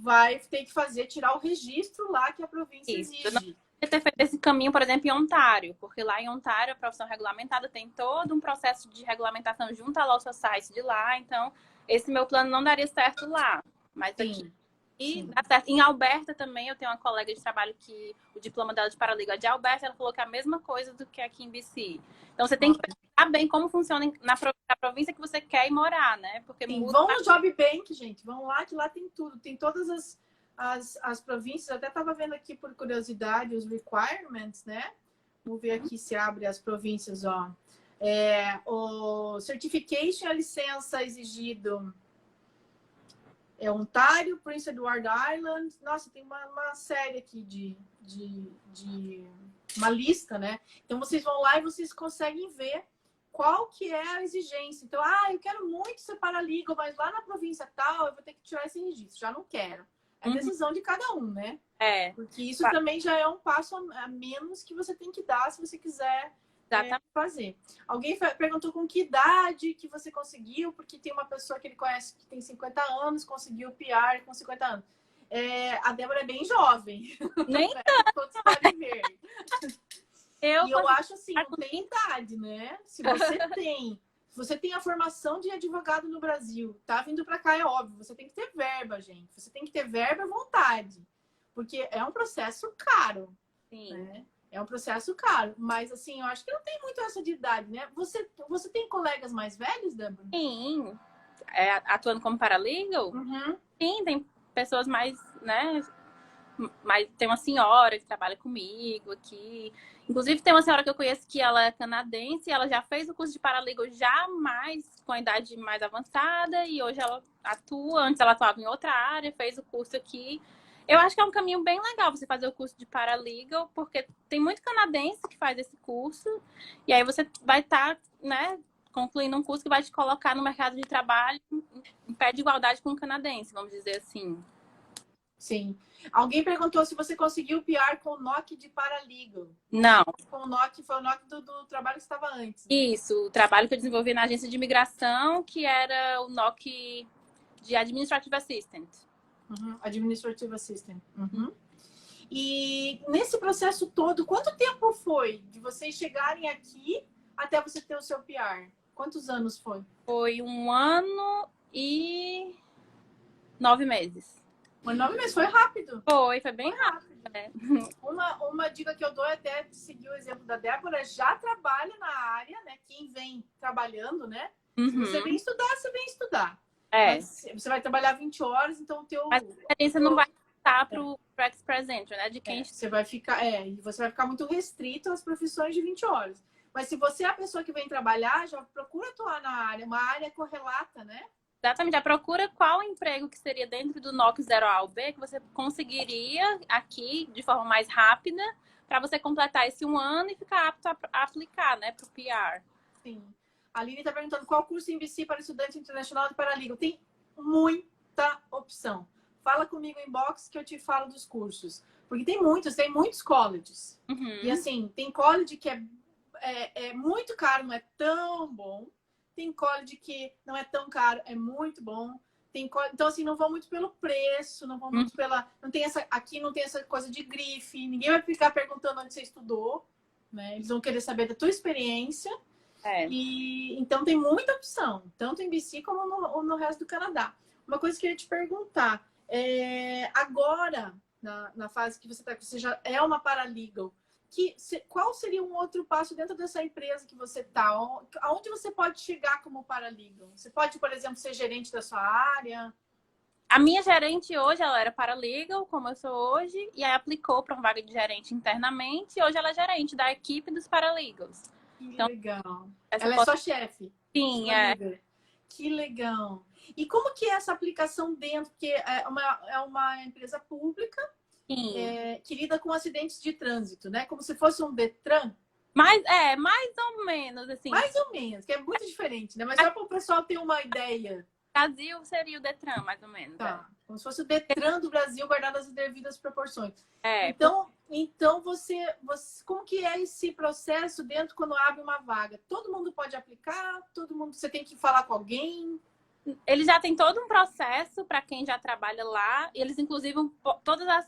A: Vai ter que tirar o registro lá que a província exige.
B: Eu não podia ter feito esse caminho, por exemplo, em Ontário, porque lá em Ontário a profissão regulamentada tem todo um processo de regulamentação junto à Law Society de lá, então esse meu plano não daria certo lá. Mas aqui E
A: Sim.
B: dá certo. Em Alberta também, eu tenho uma colega de trabalho que o diploma dela de Paralegal é de Alberta, ela falou que é a mesma coisa do que aqui em BC. Então você tem que pensar bem como funciona na província que você quer ir morar, né? Porque
A: Sim,
B: muda.
A: vão no Job Bank, gente. Vão lá, que lá tem tudo. Tem todas as províncias. Eu até estava vendo aqui por curiosidade os requirements, né? Vamos ver aqui se abre as províncias, ó. O certification, a licença exigido é Ontário, Prince Edward Island. Nossa, tem uma série aqui de uma lista, né? Então vocês vão lá e vocês conseguem ver qual que é a exigência. Então, eu quero muito ser paralegal, mas lá na província tal eu vou ter que tirar esse registro. Já não quero. É decisão de cada um, né? Porque isso também já é um passo a menos que você tem que dar se você quiser fazer. Alguém perguntou com que idade que você conseguiu, porque tem uma pessoa que ele conhece que tem 50 anos, conseguiu o PR com 50 anos. A Débora é bem jovem.
B: Nem
A: tanto. E eu acho assim, não tem idade, né? Se você tem a formação de advogado no Brasil, tá vindo para cá, é óbvio, você tem que ter verba, gente. Você tem que ter verba e vontade. Porque é um processo caro.
B: Sim.
A: Né? É um processo caro. Mas, assim, eu acho que não tem muito essa de idade, né? Você tem colegas mais velhos, Débora?
B: Sim. Atuando como paralegal? Sim, tem pessoas mais, né? Mas tem uma senhora que trabalha comigo aqui. Inclusive, tem uma senhora que eu conheço que ela é canadense, ela já fez o curso de paralegal já mais, com a idade mais avançada, e hoje ela atua. Antes ela atuava em outra área, fez o curso aqui. Eu acho que é um caminho bem legal você fazer o curso de paralegal, porque tem muito canadense que faz esse curso, e aí você vai estar, né, concluindo um curso que vai te colocar no mercado de trabalho em pé de igualdade com o canadense, vamos dizer assim.
A: Sim. Alguém perguntou se você conseguiu o PR com o NOC de paralegal.
B: Não.
A: Com o NOC, foi o NOC do trabalho que estava antes.
B: Né? Isso, o trabalho que eu desenvolvi na agência de imigração, que era o NOC de Administrative Assistant.
A: Administrative Assistant. E nesse processo todo, quanto tempo foi de vocês chegarem aqui até você ter o seu PR? Quantos anos foi?
B: Foi 1 ano e 9 meses.
A: Mas 9 meses foi rápido.
B: Foi bem rápido.
A: Uma dica que eu dou é até seguir o exemplo da Débora, já trabalha na área, né? Quem vem trabalhando, né? Se você vem estudar, você vem estudar. Você vai trabalhar 20 horas, então
B: Mas a experiência não vai estar para o Express Entry, né? De quem
A: você vai ficar muito restrito às profissões de 20 horas. Mas se você é a pessoa que vem trabalhar, já procura atuar na área, uma área correlata, né?
B: Exatamente, já procura qual emprego que seria dentro do NOC 0A ao B que você conseguiria aqui de forma mais rápida para você completar esse 1 ano e ficar apto a aplicar, né, para o PR.
A: Sim. A Aline está perguntando qual curso em BC para estudante internacional de paralegal. Tem muita opção. Fala comigo em box que eu te falo dos cursos. Porque tem muitos colleges. E assim, tem college que é muito caro, não é tão bom. Tem college que não é tão caro, é muito bom. Então, assim, não vão muito pelo preço, não vão muito pela... Aqui não tem essa coisa de grife, ninguém vai ficar perguntando onde você estudou, né? Eles vão querer saber da tua experiência. E então tem muita opção, tanto em BC como no resto do Canadá. Uma coisa que eu ia te perguntar, agora, na fase que você já é uma paralegal, qual seria um outro passo dentro dessa empresa que você está? Aonde você pode chegar como paralegal? Você pode, por exemplo, ser gerente da sua área?
B: A minha gerente hoje, ela era paralegal, como eu sou hoje, e aí aplicou para uma vaga de gerente internamente, e hoje ela é gerente da equipe dos paralegals.
A: Que legal. Ela é só chefe?
B: Sim,
A: Que legal. E como que é essa aplicação dentro? Porque é uma empresa pública, que lida com acidentes de trânsito, né? Como se fosse um Detran.
B: Mais ou menos, assim.
A: Mais ou menos, que é muito diferente, né? Mas só para o pessoal ter uma ideia.
B: Brasil seria o Detran, mais ou menos.
A: Tá. Como se fosse o Detran do Brasil, guardado as devidas proporções. Então você, como que é esse processo dentro quando abre uma vaga? Todo mundo pode aplicar? Você tem que falar com alguém?
B: Eles já têm todo um processo para quem já trabalha lá. Eles, inclusive,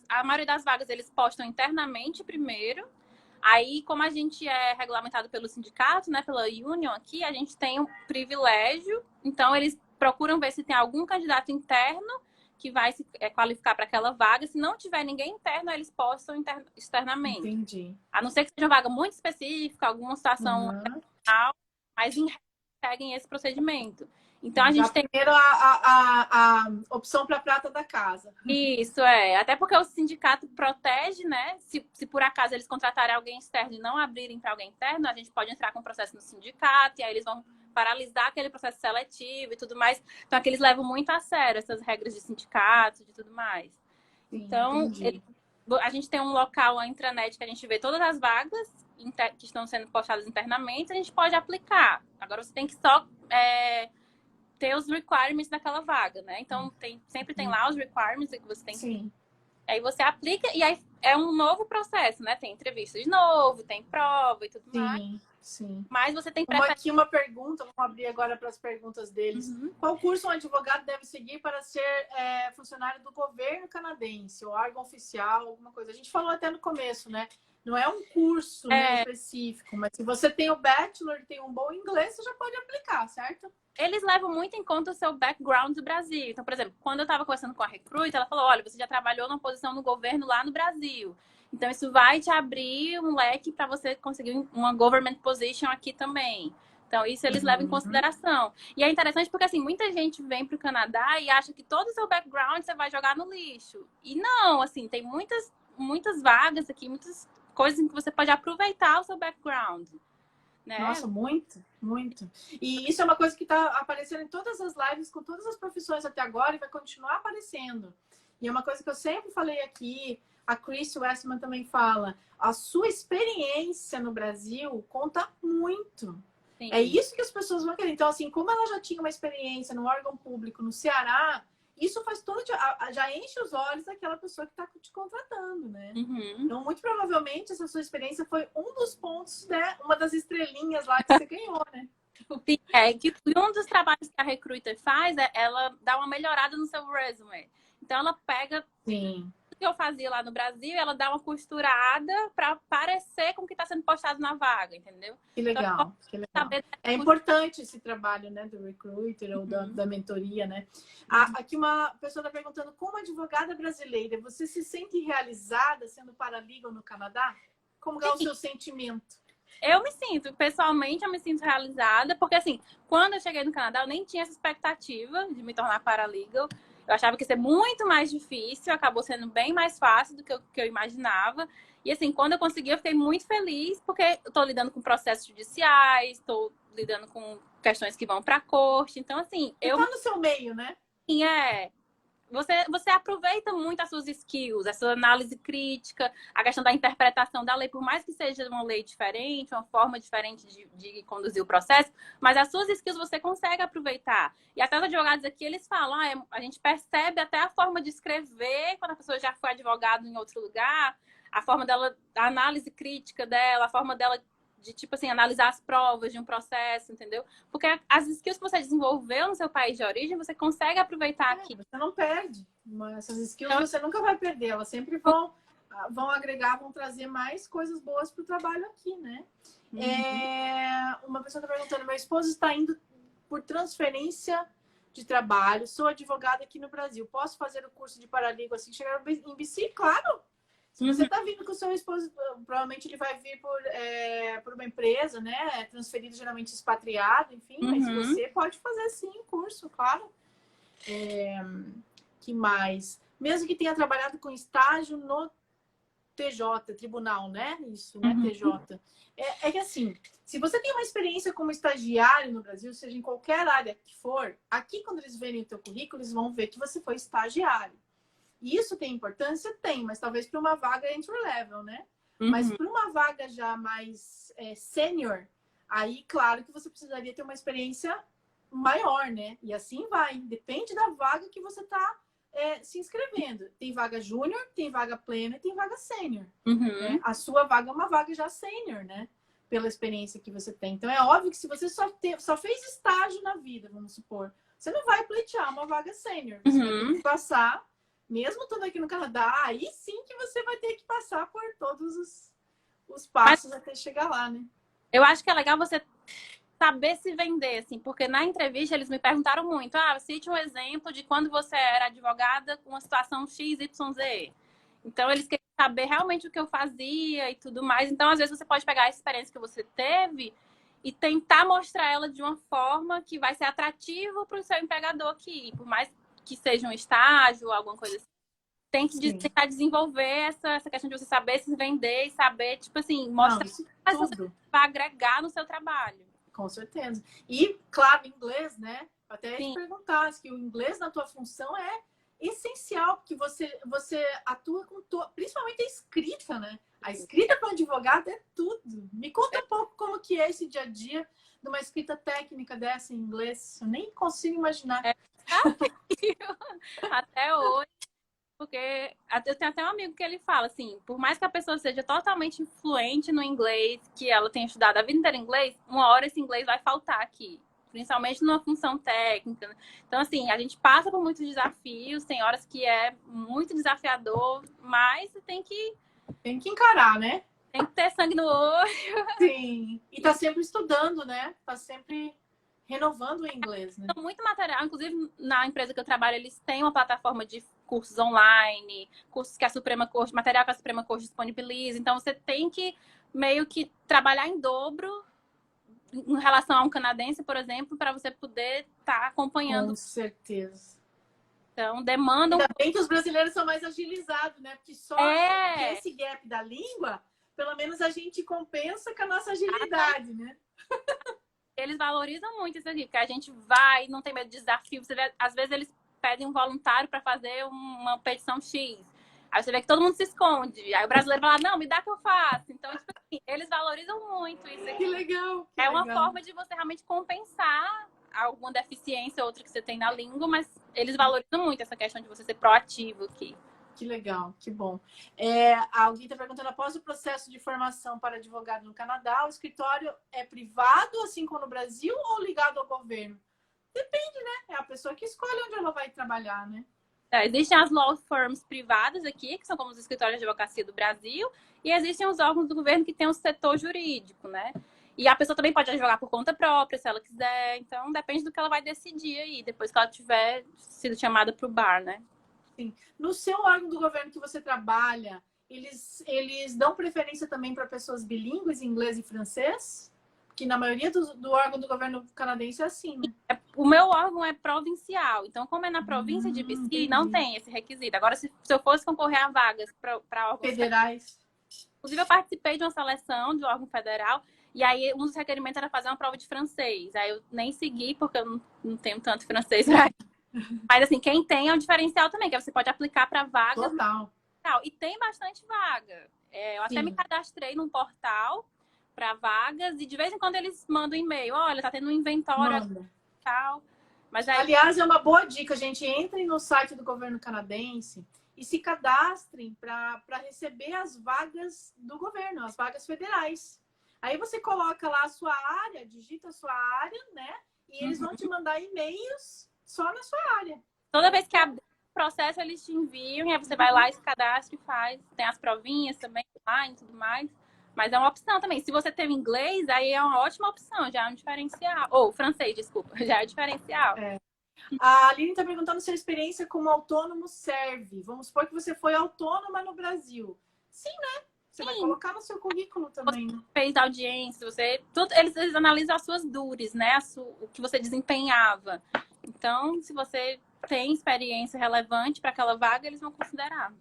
B: a maioria das vagas eles postam internamente primeiro. Aí, como a gente é regulamentado pelo sindicato, né, pela union aqui, a gente tem um privilégio. Então, eles procuram ver se tem algum candidato interno que vai se qualificar para aquela vaga. Se não tiver ninguém interno, eles postam externamente.
A: Entendi.
B: A não ser que seja uma vaga muito específica, alguma situação
A: Uhum.
B: tal, mas em regra, seguem esse procedimento. Então, a gente tem...
A: Primeiro, a opção para prata da casa.
B: Isso, até porque o sindicato protege, né? Se por acaso eles contratarem alguém externo e não abrirem para alguém interno, a gente pode entrar com processo no sindicato e aí eles vão paralisar aquele processo seletivo e tudo mais. Então, aqui eles levam muito a sério essas regras de sindicato, de tudo mais.
A: Sim,
B: Então, a gente tem um local, a intranet, que a gente vê todas as vagas que estão sendo postadas internamente, a gente pode aplicar. Agora, você tem que só ter os requirements daquela vaga, né? Então, sempre tem lá os requirements que você tem que...
A: Sim.
B: Aí você aplica e aí é um novo processo, né? Tem entrevista de novo, tem prova e tudo mais.
A: Sim.
B: Mas você tem
A: aqui uma pergunta, vamos abrir agora para as perguntas deles.
B: Uhum.
A: Qual curso um advogado deve seguir para ser funcionário do governo canadense, ou órgão oficial, alguma coisa? A gente falou até no começo, né? Não é um curso né, específico, mas se você tem o bachelor e tem um bom inglês, você já pode aplicar, certo?
B: Eles levam muito em conta o seu background do Brasil. Então, por exemplo, quando eu estava conversando com a Recruit, ela falou, olha, você já trabalhou numa posição no governo lá no Brasil. Então, isso vai te abrir um leque para você conseguir uma government position aqui também. Então, isso eles levam em consideração. E é interessante porque, assim, muita gente vem para o Canadá e acha que todo o seu background você vai jogar no lixo. E não, assim, tem muitas vagas aqui, muitas coisas em que você pode aproveitar o seu background. Né?
A: Nossa, muito. E isso é uma coisa que está aparecendo em todas as lives, com todas as profissões até agora, e vai continuar aparecendo. E é uma coisa que eu sempre falei aqui, a Chris Westman também fala, a sua experiência no Brasil conta muito. Sim. É isso que as pessoas vão querer. Então, assim, como ela já tinha uma experiência no órgão público no Ceará, isso faz todo... Já enche os olhos daquela pessoa que está te contratando, né?
B: Uhum.
A: Então, muito provavelmente, essa sua experiência foi um dos pontos, né? Uma das estrelinhas lá que você ganhou, né?
B: Sim, que um dos trabalhos que a Recruiter faz é ela dá uma melhorada no seu resume. Então, ela pega o que eu fazia lá no Brasil e ela dá uma costurada para parecer com o que está sendo postado na vaga, entendeu?
A: Que legal, então, que legal. É importante esse trabalho, né, do recruiter ou da mentoria, né? Aqui uma pessoa está perguntando, como advogada brasileira, você se sente realizada sendo paralegal no Canadá? Como é o seu sentimento?
B: Eu me sinto, pessoalmente, eu me sinto realizada, porque assim, quando eu cheguei no Canadá, eu nem tinha essa expectativa de me tornar paralegal. Eu achava que ia ser muito mais difícil, acabou sendo bem mais fácil do que eu imaginava. E assim, quando eu consegui, eu fiquei muito feliz, porque eu tô lidando com processos judiciais, estou lidando com questões que vão pra corte. Então, assim,
A: eu tá no seu meio, né?
B: Sim, Você aproveita muito as suas skills, a sua análise crítica, a questão da interpretação da lei, por mais que seja uma lei diferente, uma forma diferente de conduzir o processo, mas as suas skills você consegue aproveitar. E até os advogados aqui, eles falam, a gente percebe até a forma de escrever, quando a pessoa já foi advogado em outro lugar, a forma dela, a análise crítica dela, a forma dela de, tipo assim, analisar as provas de um processo, entendeu? Porque as skills que você desenvolveu no seu país de origem, você consegue aproveitar aqui.
A: Você não perde. Essas skills então, você nunca vai perder. Elas sempre vão agregar, vão trazer mais coisas boas para o trabalho aqui, né? Uma pessoa está perguntando, meu esposo está indo por transferência de trabalho, sou advogada aqui no Brasil, posso fazer o curso de paralegal assim, chegar em BC? Claro! Se você está vindo com o seu esposo, provavelmente ele vai vir por uma empresa, né? Transferido, geralmente expatriado, enfim. Mas você pode fazer sim o curso, claro. Que mais? Mesmo que tenha trabalhado com estágio no TJ, tribunal, né? Isso, né? TJ. É que assim, se você tem uma experiência como estagiário no Brasil, seja em qualquer área que for, aqui quando eles verem o teu currículo, eles vão ver que você foi estagiário. Isso tem importância? Tem, mas talvez para uma vaga entry level, né? Mas para uma vaga já mais sênior, aí claro que você precisaria ter uma experiência maior, né? E assim vai. Depende da vaga que você está se inscrevendo. Tem vaga júnior, tem vaga plena e tem vaga sênior. Né? A sua vaga é uma vaga já sênior, né? Pela experiência que você tem. Então é óbvio que se você só fez estágio na vida, vamos supor, você não vai pleitear uma vaga sênior. Você vai ter que passar... Mesmo estando aqui no Canadá, aí sim que você vai ter que passar por todos os passos até chegar lá, né?
B: Eu acho que é legal você saber se vender, assim, porque na entrevista eles me perguntaram muito, cite um exemplo de quando você era advogada com uma situação XYZ. Então, eles queriam saber realmente o que eu fazia e tudo mais. Então, às vezes, você pode pegar a experiência que você teve e tentar mostrar ela de uma forma que vai ser atrativo para o seu empregador aqui. Por mais que seja um estágio, alguma coisa assim. Tem que tentar desenvolver essa questão de você saber se vender e saber, tipo assim, mostrar que você vai agregar no seu trabalho.
A: Com certeza. E, claro, inglês, né? Até te perguntar, que o inglês na tua função é essencial, porque você atua com principalmente a escrita, né? A escrita para um advogado é tudo. Me conta um pouco como que é esse dia a dia de uma escrita técnica dessa em inglês. Eu nem consigo imaginar.
B: Até hoje. Porque eu tenho até um amigo que ele fala assim, por mais que a pessoa seja totalmente fluente no inglês, que ela tenha estudado a vida inteira inglês, uma hora esse inglês vai faltar aqui. Principalmente numa função técnica. Então, assim, a gente passa por muitos desafios, tem horas que é muito desafiador, mas tem que
A: encarar, né?
B: Tem que ter sangue no olho.
A: Sim. E tá sempre estudando, né? Tá sempre renovando o inglês, né?
B: Muito material. Inclusive, na empresa que eu trabalho, eles têm uma plataforma de cursos online, cursos que a Suprema Corte, material que a Suprema Corte disponibiliza. Então, você tem que meio que trabalhar em dobro em relação a um canadense, por exemplo, para você poder estar acompanhando.
A: Com certeza.
B: Então, demanda...
A: Ainda bem que os brasileiros são mais agilizados, né? Porque só esse gap da língua, pelo menos a gente compensa com a nossa agilidade, né?
B: Eles valorizam muito isso aqui, porque a gente vai, não tem medo de desafio. Você vê, às vezes eles pedem um voluntário para fazer uma petição X. Aí você vê que todo mundo se esconde. Aí o brasileiro fala, não, me dá que eu faço. Então, tipo assim, eles valorizam muito isso aqui.
A: Que legal!
B: Uma forma de você realmente compensar alguma deficiência ou outra que você tem na língua, mas eles valorizam muito essa questão de você ser proativo aqui.
A: Que legal, que bom. Alguém está perguntando, após o processo de formação para advogado no Canadá, o escritório é privado, assim como no Brasil, ou ligado ao governo? Depende, né? É a pessoa que escolhe onde ela vai trabalhar, né?
B: Existem as law firms privadas aqui, que são como os escritórios de advocacia do Brasil, e existem os órgãos do governo que têm um setor jurídico, né? E a pessoa também pode advogar por conta própria, se ela quiser. Então, depende do que ela vai decidir aí, depois que ela tiver sido chamada para o bar, né?
A: Sim. No seu órgão do governo que você trabalha, eles dão preferência também para pessoas bilíngues, inglês e francês? Que na maioria do órgão do governo canadense é assim, né?
B: O meu órgão é provincial. Então, como é na província de BC, não tem esse requisito. Agora, se eu fosse concorrer a vagas para órgãos
A: federais...
B: Inclusive, eu participei de uma seleção de órgão federal e aí um dos requerimentos era fazer uma prova de francês. Aí eu nem segui, porque eu não tenho tanto francês pra Mas, assim, quem tem é um diferencial também, que você pode aplicar para vagas.
A: Total.
B: E tem bastante vaga. Eu até me cadastrei num portal para vagas e de vez em quando eles mandam e-mail. Olha, tá tendo um inventório tal. Mas aí...
A: Aliás, é uma boa dica, gente. Entrem no site do governo canadense e se cadastrem para receber as vagas do governo, as vagas federais. Aí você coloca lá a sua área, digita a sua área, né? E eles vão te mandar e-mails só na sua área.
B: Toda vez que abrir o processo, eles te enviam, e aí você vai lá, se cadastra e faz. Tem as provinhas também lá e tudo mais. Mas é uma opção também. Se você tem inglês, aí é uma ótima opção, já é um diferencial. Ou francês, desculpa, já é um diferencial.
A: A Aline está perguntando se a experiência como autônomo serve. Vamos supor que você foi autônoma no Brasil. Sim, né? Você vai colocar no seu currículo também.
B: Você fez audiência, eles analisam as suas dores, né? O que você desempenhava. Então, se você tem experiência relevante para aquela vaga, eles vão considerar.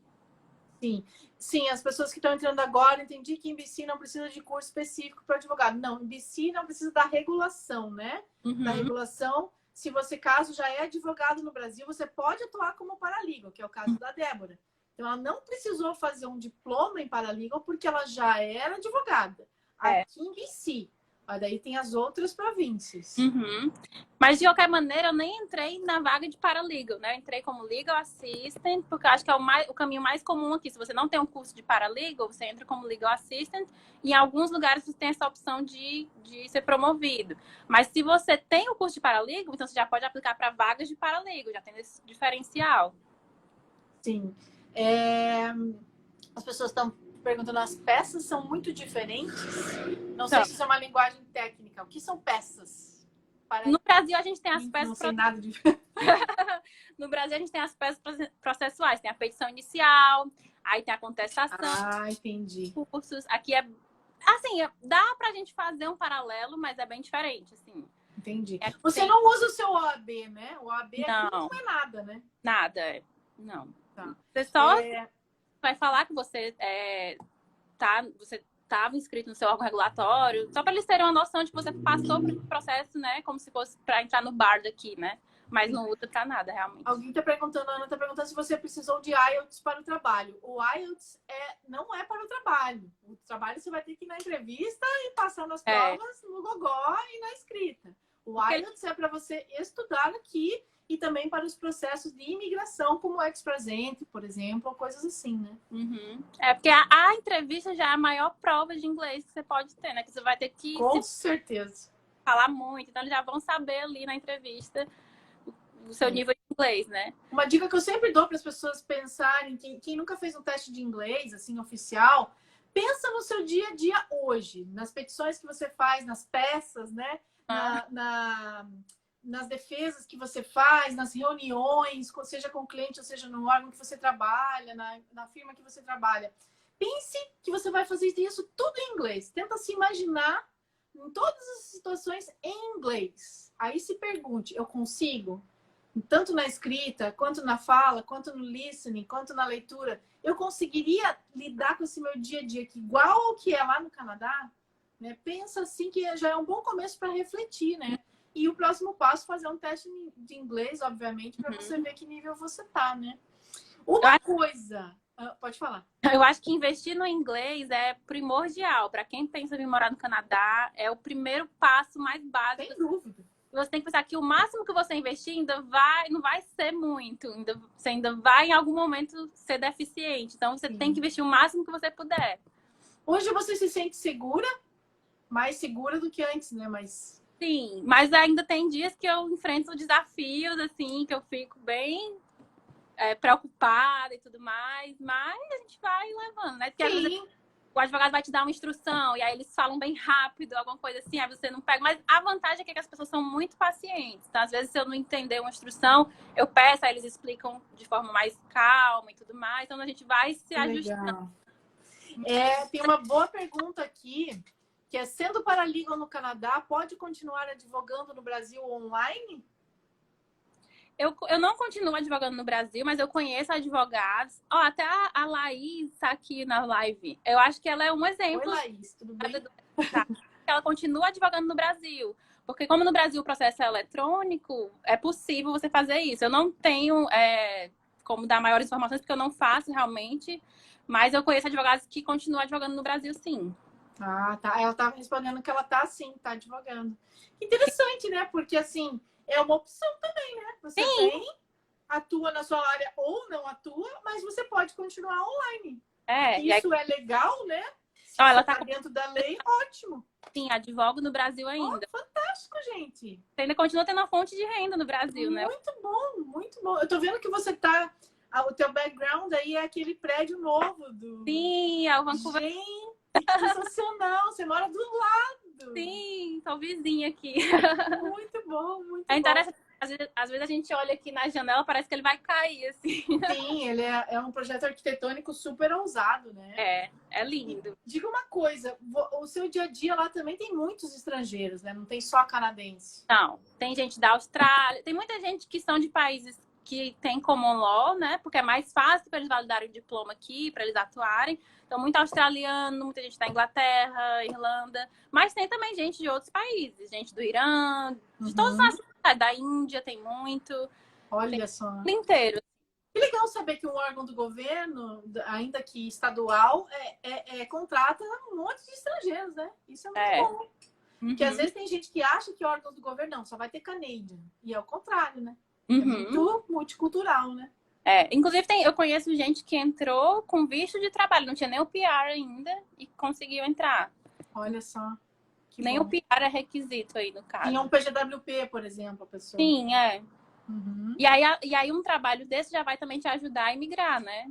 A: Sim. Sim, as pessoas que estão entrando agora, entendi que em BC não precisa de curso específico para advogado. Não, em BC não precisa da regulação, né? Da regulação. Se você, caso já é advogado no Brasil, você pode atuar como paralegal, que é o caso da Débora. Então, ela não precisou fazer um diploma em paralegal porque ela já era advogada. Aqui em BC. Mas daí tem as outras províncias.
B: Mas, de qualquer maneira, eu nem entrei na vaga de paralegal, né? Eu entrei como legal assistant, porque eu acho que é o caminho mais comum aqui. Se você não tem um curso de paralegal, você entra como legal assistant. E em alguns lugares você tem essa opção de ser promovido. Mas se você tem o curso de paralegal, então você já pode aplicar para vagas de paralegal. Já tem esse diferencial.
A: Sim. As pessoas estão Perguntando, as peças são muito diferentes? Não sei
B: Então,
A: se isso é uma linguagem técnica. O que são peças?
B: no Brasil, a gente tem as
A: Não
B: peças
A: sei nada de...
B: No Brasil, a gente tem as peças processuais. Tem a petição inicial, aí tem a contestação,
A: Ah, entendi.
B: cursos. Aqui é... Assim, dá pra gente fazer um paralelo, mas é bem diferente, assim.
A: Entendi.
B: É,
A: Você
B: tem...
A: não usa o seu OAB, né? O OAB aqui
B: Não,
A: não é nada, né?
B: nada. Não.
A: Tá.
B: Você só
A: É...
B: vai falar que você você estava inscrito no seu órgão regulatório, só para eles terem uma noção de que você passou por esse processo, né? Como se fosse para entrar no bar daqui, né? Mas não usa para nada, realmente.
A: Alguém está perguntando, a Ana está perguntando se você precisou de IELTS para o trabalho. O IELTS não é para o trabalho. O trabalho você vai ter que ir na entrevista e passar nas provas no gogó e na escrita. O IELTS é para você estudar aqui e também para os processos de imigração, como o ex-presente, por exemplo, ou coisas assim, né?
B: Uhum. É porque a entrevista já é a maior prova de inglês que você pode ter, né? Que você vai ter que
A: com certeza
B: falar muito. Então, eles já vão saber ali na entrevista o seu nível de inglês, né?
A: Uma dica que eu sempre dou para as pessoas pensarem, quem nunca fez um teste de inglês, assim, oficial, pensa no seu dia a dia hoje, nas petições que você faz, nas peças, né? Nas defesas que você faz, nas reuniões, seja com o cliente ou seja no órgão que você trabalha, na firma que você trabalha. Pense que você vai fazer isso tudo em inglês. Tenta se imaginar em todas as situações em inglês. Aí se pergunte, eu consigo? Tanto na escrita, quanto na fala, quanto no listening, quanto na leitura, eu conseguiria lidar com esse meu dia a dia aqui, igual ao que é lá no Canadá? Né? Pensa assim que já é um bom começo para refletir, né? E o próximo passo, fazer um teste de inglês, obviamente, para você ver que nível você tá, né? Uma coisa... Pode falar.
B: Eu acho que investir no inglês é primordial. Para quem pensa em morar no Canadá, é o primeiro passo mais básico.
A: Sem dúvida.
B: Você tem que pensar que o máximo que você investir não vai ser muito. Você ainda vai, em algum momento, ser deficiente. Então, você tem que investir o máximo que você puder.
A: Hoje você se sente segura? Mais segura do que antes, né?
B: Sim, mas ainda tem dias que eu enfrento desafios, assim, que eu fico bem preocupada e tudo mais. Mas a gente vai levando, né? Porque às vezes o advogado vai te dar uma instrução e aí eles falam bem rápido, alguma coisa assim, aí você não pega. Mas a vantagem é que as pessoas são muito pacientes. Então, às vezes, se eu não entender uma instrução, eu peço, aí eles explicam de forma mais calma e tudo mais. Então, a gente vai se ajustando.
A: Tem uma boa pergunta aqui, que é, sendo paralegal no Canadá, pode continuar advogando no Brasil online?
B: Eu não continuo advogando no Brasil, mas eu conheço advogados. Até a Laís está aqui na live. Eu acho que ela é um exemplo.
A: Oi, Laís, tudo bem?
B: Ela continua advogando no Brasil. Porque como no Brasil o processo é eletrônico, é possível você fazer isso. Eu não tenho como dar maiores informações, porque eu não faço realmente. Mas eu conheço advogados que continuam advogando no Brasil, sim.
A: Ah, tá. Ela estava respondendo que ela tá sim, tá advogando. Interessante, né? Porque assim, é uma opção também, né? Você atua na sua área ou não atua, mas você pode continuar online. Isso é legal, né? Se ela tá dentro da lei, ótimo.
B: Sim, advogo no Brasil ainda.
A: Fantástico, gente.
B: Você ainda continua tendo uma fonte de renda no Brasil, né?
A: Muito bom, muito bom. Eu tô vendo que você tá... O teu background aí é aquele prédio novo do...
B: Sim, é o Vancouver.
A: Gente, que sensacional. Você mora do lado.
B: Sim, sou vizinha aqui.
A: Muito bom, muito
B: bom.
A: Interessante.
B: Às vezes a gente olha aqui na janela, parece que ele vai cair, assim.
A: Sim, ele é um projeto arquitetônico super ousado, né?
B: É lindo.
A: Diga uma coisa, o seu dia a dia lá também tem muitos estrangeiros, né? Não tem só canadense.
B: Não, tem gente da Austrália, tem muita gente que são de países que tem common law, né? Porque é mais fácil para eles validarem o diploma aqui, para eles atuarem. Então, muito australiano, muita gente da Inglaterra, Irlanda. Mas tem também gente de outros países. Gente do Irã, de todas as nacionalidades. Da Índia tem muito.
A: Olha só.
B: O inteiro.
A: Que legal saber que um órgão do governo, ainda que estadual, contrata um monte de estrangeiros, né? Isso é muito bom. Porque às vezes tem gente que acha que órgãos do governo não, só vai ter Canadian. E é o contrário, né? É muito multicultural, né?
B: Inclusive eu conheço gente que entrou com visto de trabalho, não tinha nem o PR ainda e conseguiu entrar.
A: Olha só.
B: Nem o PR é requisito aí, no caso.
A: Tinha um PGWP, por exemplo, a pessoa.
B: Sim, E aí um trabalho desse já vai também te ajudar a imigrar, né?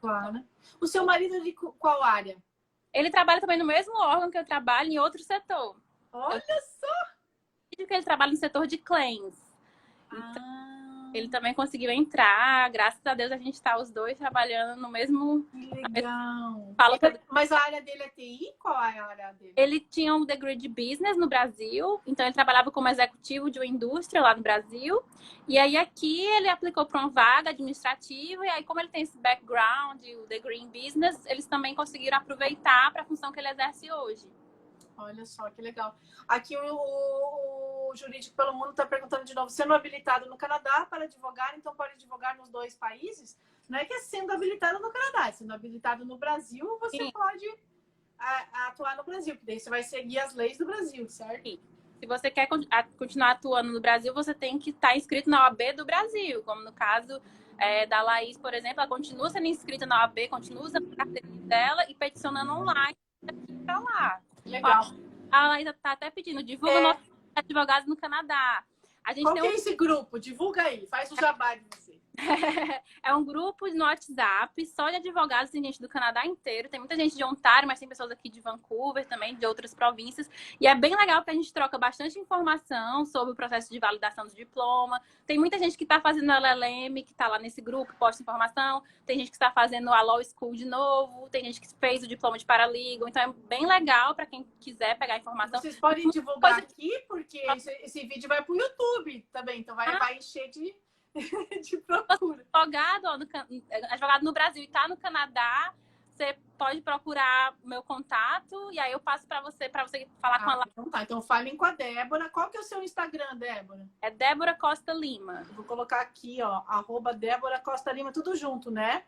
A: Claro. O seu marido é de qual área?
B: Ele trabalha também no mesmo órgão que eu trabalho, em outro setor.
A: Olha só!
B: Eu digo que ele trabalha no setor de claims. Então,
A: Ah,
B: ele também conseguiu entrar. Graças a Deus, a gente está os dois trabalhando no mesmo...
A: que legal.
B: Fala que
A: Mas a área dele é TI? Qual é a área dele?
B: ele tinha um degree de business no Brasil, então ele trabalhava como executivo de uma indústria lá no Brasil. E aí aqui ele aplicou para uma vaga administrativa, e aí como ele tem esse background, o degree em business, eles também conseguiram aproveitar para a função que ele exerce hoje.
A: Olha só, que legal. Aqui o Jurídico pelo Mundo está perguntando de novo, sendo habilitado no Canadá para advogar, então pode advogar nos 2 países? Não é que é sendo habilitado no Canadá, é sendo habilitado no Brasil, você
B: Sim.
A: pode atuar no Brasil, porque daí você vai seguir as leis do Brasil, certo?
B: Sim. Se você quer continuar atuando no Brasil, você tem que estar inscrito na OAB do Brasil, como no caso da Laís, por exemplo, ela continua sendo inscrita na OAB, continua usando a carteira dela e peticionando online daqui para lá.
A: Legal.
B: A Laís está até pedindo, divulga nossos advogados no Canadá. A gente
A: Qual
B: tem
A: que é esse grupo? Divulga aí, faz o jabá de você.
B: É um grupo no WhatsApp só de advogados, tem gente do Canadá inteiro, tem muita gente de Ontário, mas tem pessoas aqui de Vancouver também, de outras províncias. E é bem legal porque a gente troca bastante informação sobre o processo de validação do diploma. Tem muita gente que está fazendo LLM, que está lá nesse grupo, posta informação. Tem gente que está fazendo a Law School de novo. Tem gente que fez o diploma de paralegal. Então é bem legal para quem quiser pegar informação.
A: Vocês podem divulgar aqui, porque esse vídeo vai para o YouTube também, então vai encher de procura.
B: Advogado no Brasil e está no Canadá, você pode procurar o meu contato e aí eu passo para você falar com ela.
A: Então tá, então falem com a Débora. Qual que é o seu Instagram, Débora?
B: É Débora Costa Lima.
A: Eu vou colocar aqui, ó, @Débora Costa Lima, tudo junto, né?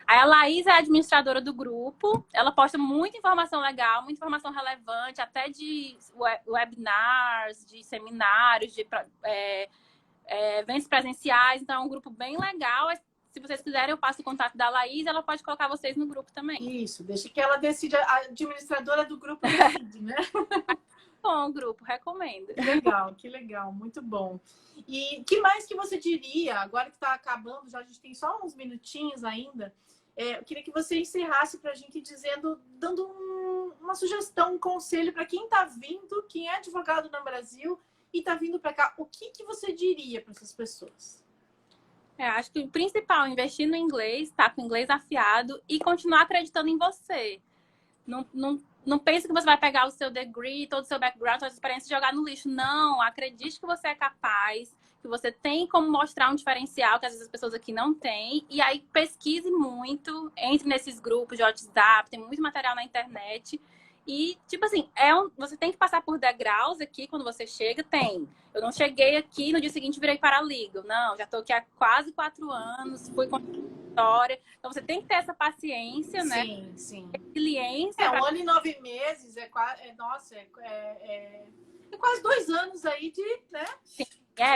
B: Aí a Laís é a administradora do grupo, ela posta muita informação legal, muita informação relevante, até de webinars, de seminários, de eventos presenciais, então é um grupo bem legal. Se vocês quiserem, eu passo o contato da Laís, ela pode colocar vocês no grupo também.
A: Isso, deixa que ela decide, a administradora do grupo decide, né?
B: Bom, o grupo, recomendo.
A: Que legal, muito bom. E que mais que você diria, agora que está acabando, já a gente tem só uns minutinhos ainda, eu queria que você encerrasse para a gente dando uma sugestão, um conselho para quem está vindo, quem é advogado no Brasil e está vindo para cá, o que você diria para essas pessoas?
B: Acho que o principal é investir no inglês, estar com o inglês afiado e continuar acreditando em você. Não pense que você vai pegar o seu degree, todo o seu background, toda a sua experiência e jogar no lixo. Não, acredite que você é capaz, que você tem como mostrar um diferencial que às vezes as pessoas aqui não têm. E aí pesquise muito, entre nesses grupos de WhatsApp, tem muito material na internet. E, tipo assim, você tem que passar por degraus aqui quando você chega, tem. Eu não cheguei aqui no dia seguinte virei paralegal. Não, já tô aqui há quase 4 anos, fui com história. Então você tem que ter essa paciência, né?
A: Sim.
B: Resiliência.
A: 1 ano e 9 meses, é quase 2 anos aí de, né?
B: Sim.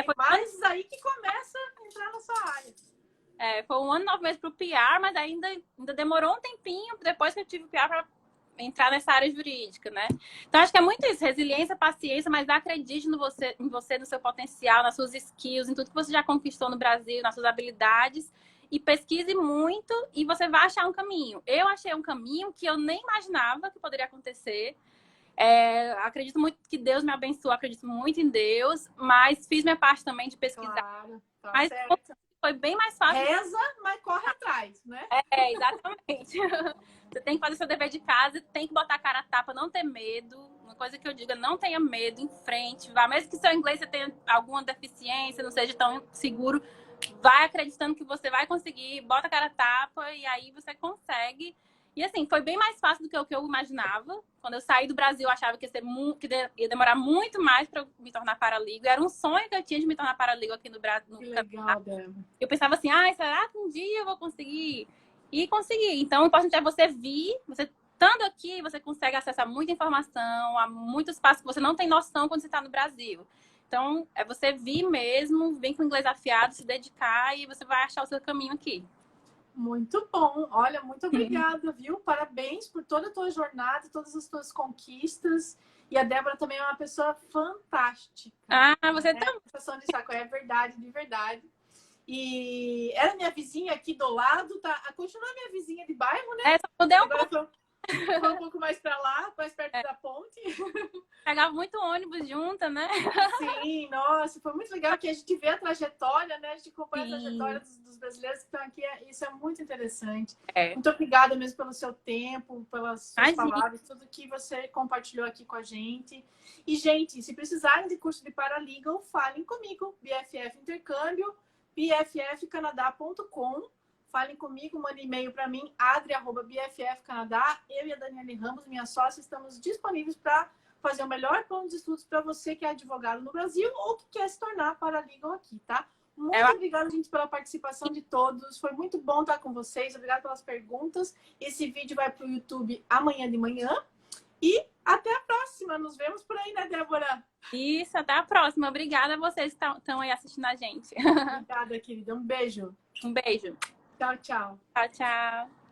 A: Foi mais aí que começa a entrar na sua área.
B: Foi 1 ano e 9 meses pro PR, mas ainda demorou um tempinho depois que eu tive o PR para entrar nessa área jurídica, né? Então, acho que é muito isso, resiliência, paciência, mas acredite em você, no seu potencial, nas suas skills, em tudo que você já conquistou no Brasil, nas suas habilidades, e pesquise muito e você vai achar um caminho. Eu achei um caminho que eu nem imaginava que poderia acontecer. Acredito muito que Deus me abençoe, acredito muito em Deus, mas fiz minha parte também de pesquisar.
A: Claro, tá
B: mas
A: certo.
B: Foi bem mais fácil.
A: Reza, mas corre atrás, né?
B: Exatamente. Você tem que fazer seu dever de casa, tem que botar a cara a tapa, não ter medo. Uma coisa que eu digo é não tenha medo, em frente, vá. Mesmo que seu inglês você tenha alguma deficiência, não seja tão seguro, vai acreditando que você vai conseguir, bota a cara a tapa e aí você consegue. E assim, foi bem mais fácil do que o que eu imaginava. Quando eu saí do Brasil, eu achava que ia demorar muito mais para eu me tornar paralegal. Era um sonho que eu tinha de me tornar paralegal aqui no Brasil.
A: Que legal, Débora.
B: Eu pensava assim, será que um dia eu vou conseguir? E consegui. Então, o importante é você vir, você estando aqui, você consegue acessar muita informação, há muitos passos que você não tem noção quando você está no Brasil. Então, é você vir mesmo, vir com o inglês afiado, se dedicar e você vai achar o seu caminho aqui.
A: Muito bom. Olha, muito obrigada, viu? Parabéns por toda a tua jornada, todas as tuas conquistas. E a Débora também é uma pessoa fantástica.
B: Você também.
A: Pessoa de saco, é verdade, de verdade. E era minha vizinha aqui do lado, tá? Continua minha vizinha de bairro, né?
B: É, só mudei um
A: Agora
B: pouco.
A: foi um pouco mais para lá, mais perto da ponte.
B: Pegava muito ônibus junta, né?
A: Sim, nossa, foi muito legal que a gente vê a trajetória, né? A gente acompanha a trajetória
B: Sim.
A: dos brasileiros que estão aqui. Isso é muito interessante.
B: É.
A: Muito obrigada mesmo pelo seu tempo, pelas suas
B: Imagina.
A: palavras, tudo que você compartilhou aqui com a gente. E, gente, se precisarem de curso de Paralegal, falem comigo. BFF Intercâmbio, bffcanadá.com. Falem comigo, mandem e-mail para mim, adri@bffcanadá. Eu e a Daniele Ramos, minha sócia, estamos disponíveis para fazer o melhor plano de estudos para você que é advogado no Brasil ou que quer se tornar paralegal aqui, tá? Muito obrigada, gente, pela participação de todos. Foi muito bom estar com vocês. Obrigada pelas perguntas. Esse vídeo vai para o YouTube amanhã de manhã. E até a próxima. Nos vemos por aí, né, Débora?
B: Isso, até a próxima. Obrigada a vocês que estão aí assistindo a gente.
A: Obrigada, querida. Um beijo.
B: Um beijo.
A: Tchau, tchau.
B: Tchau, tchau.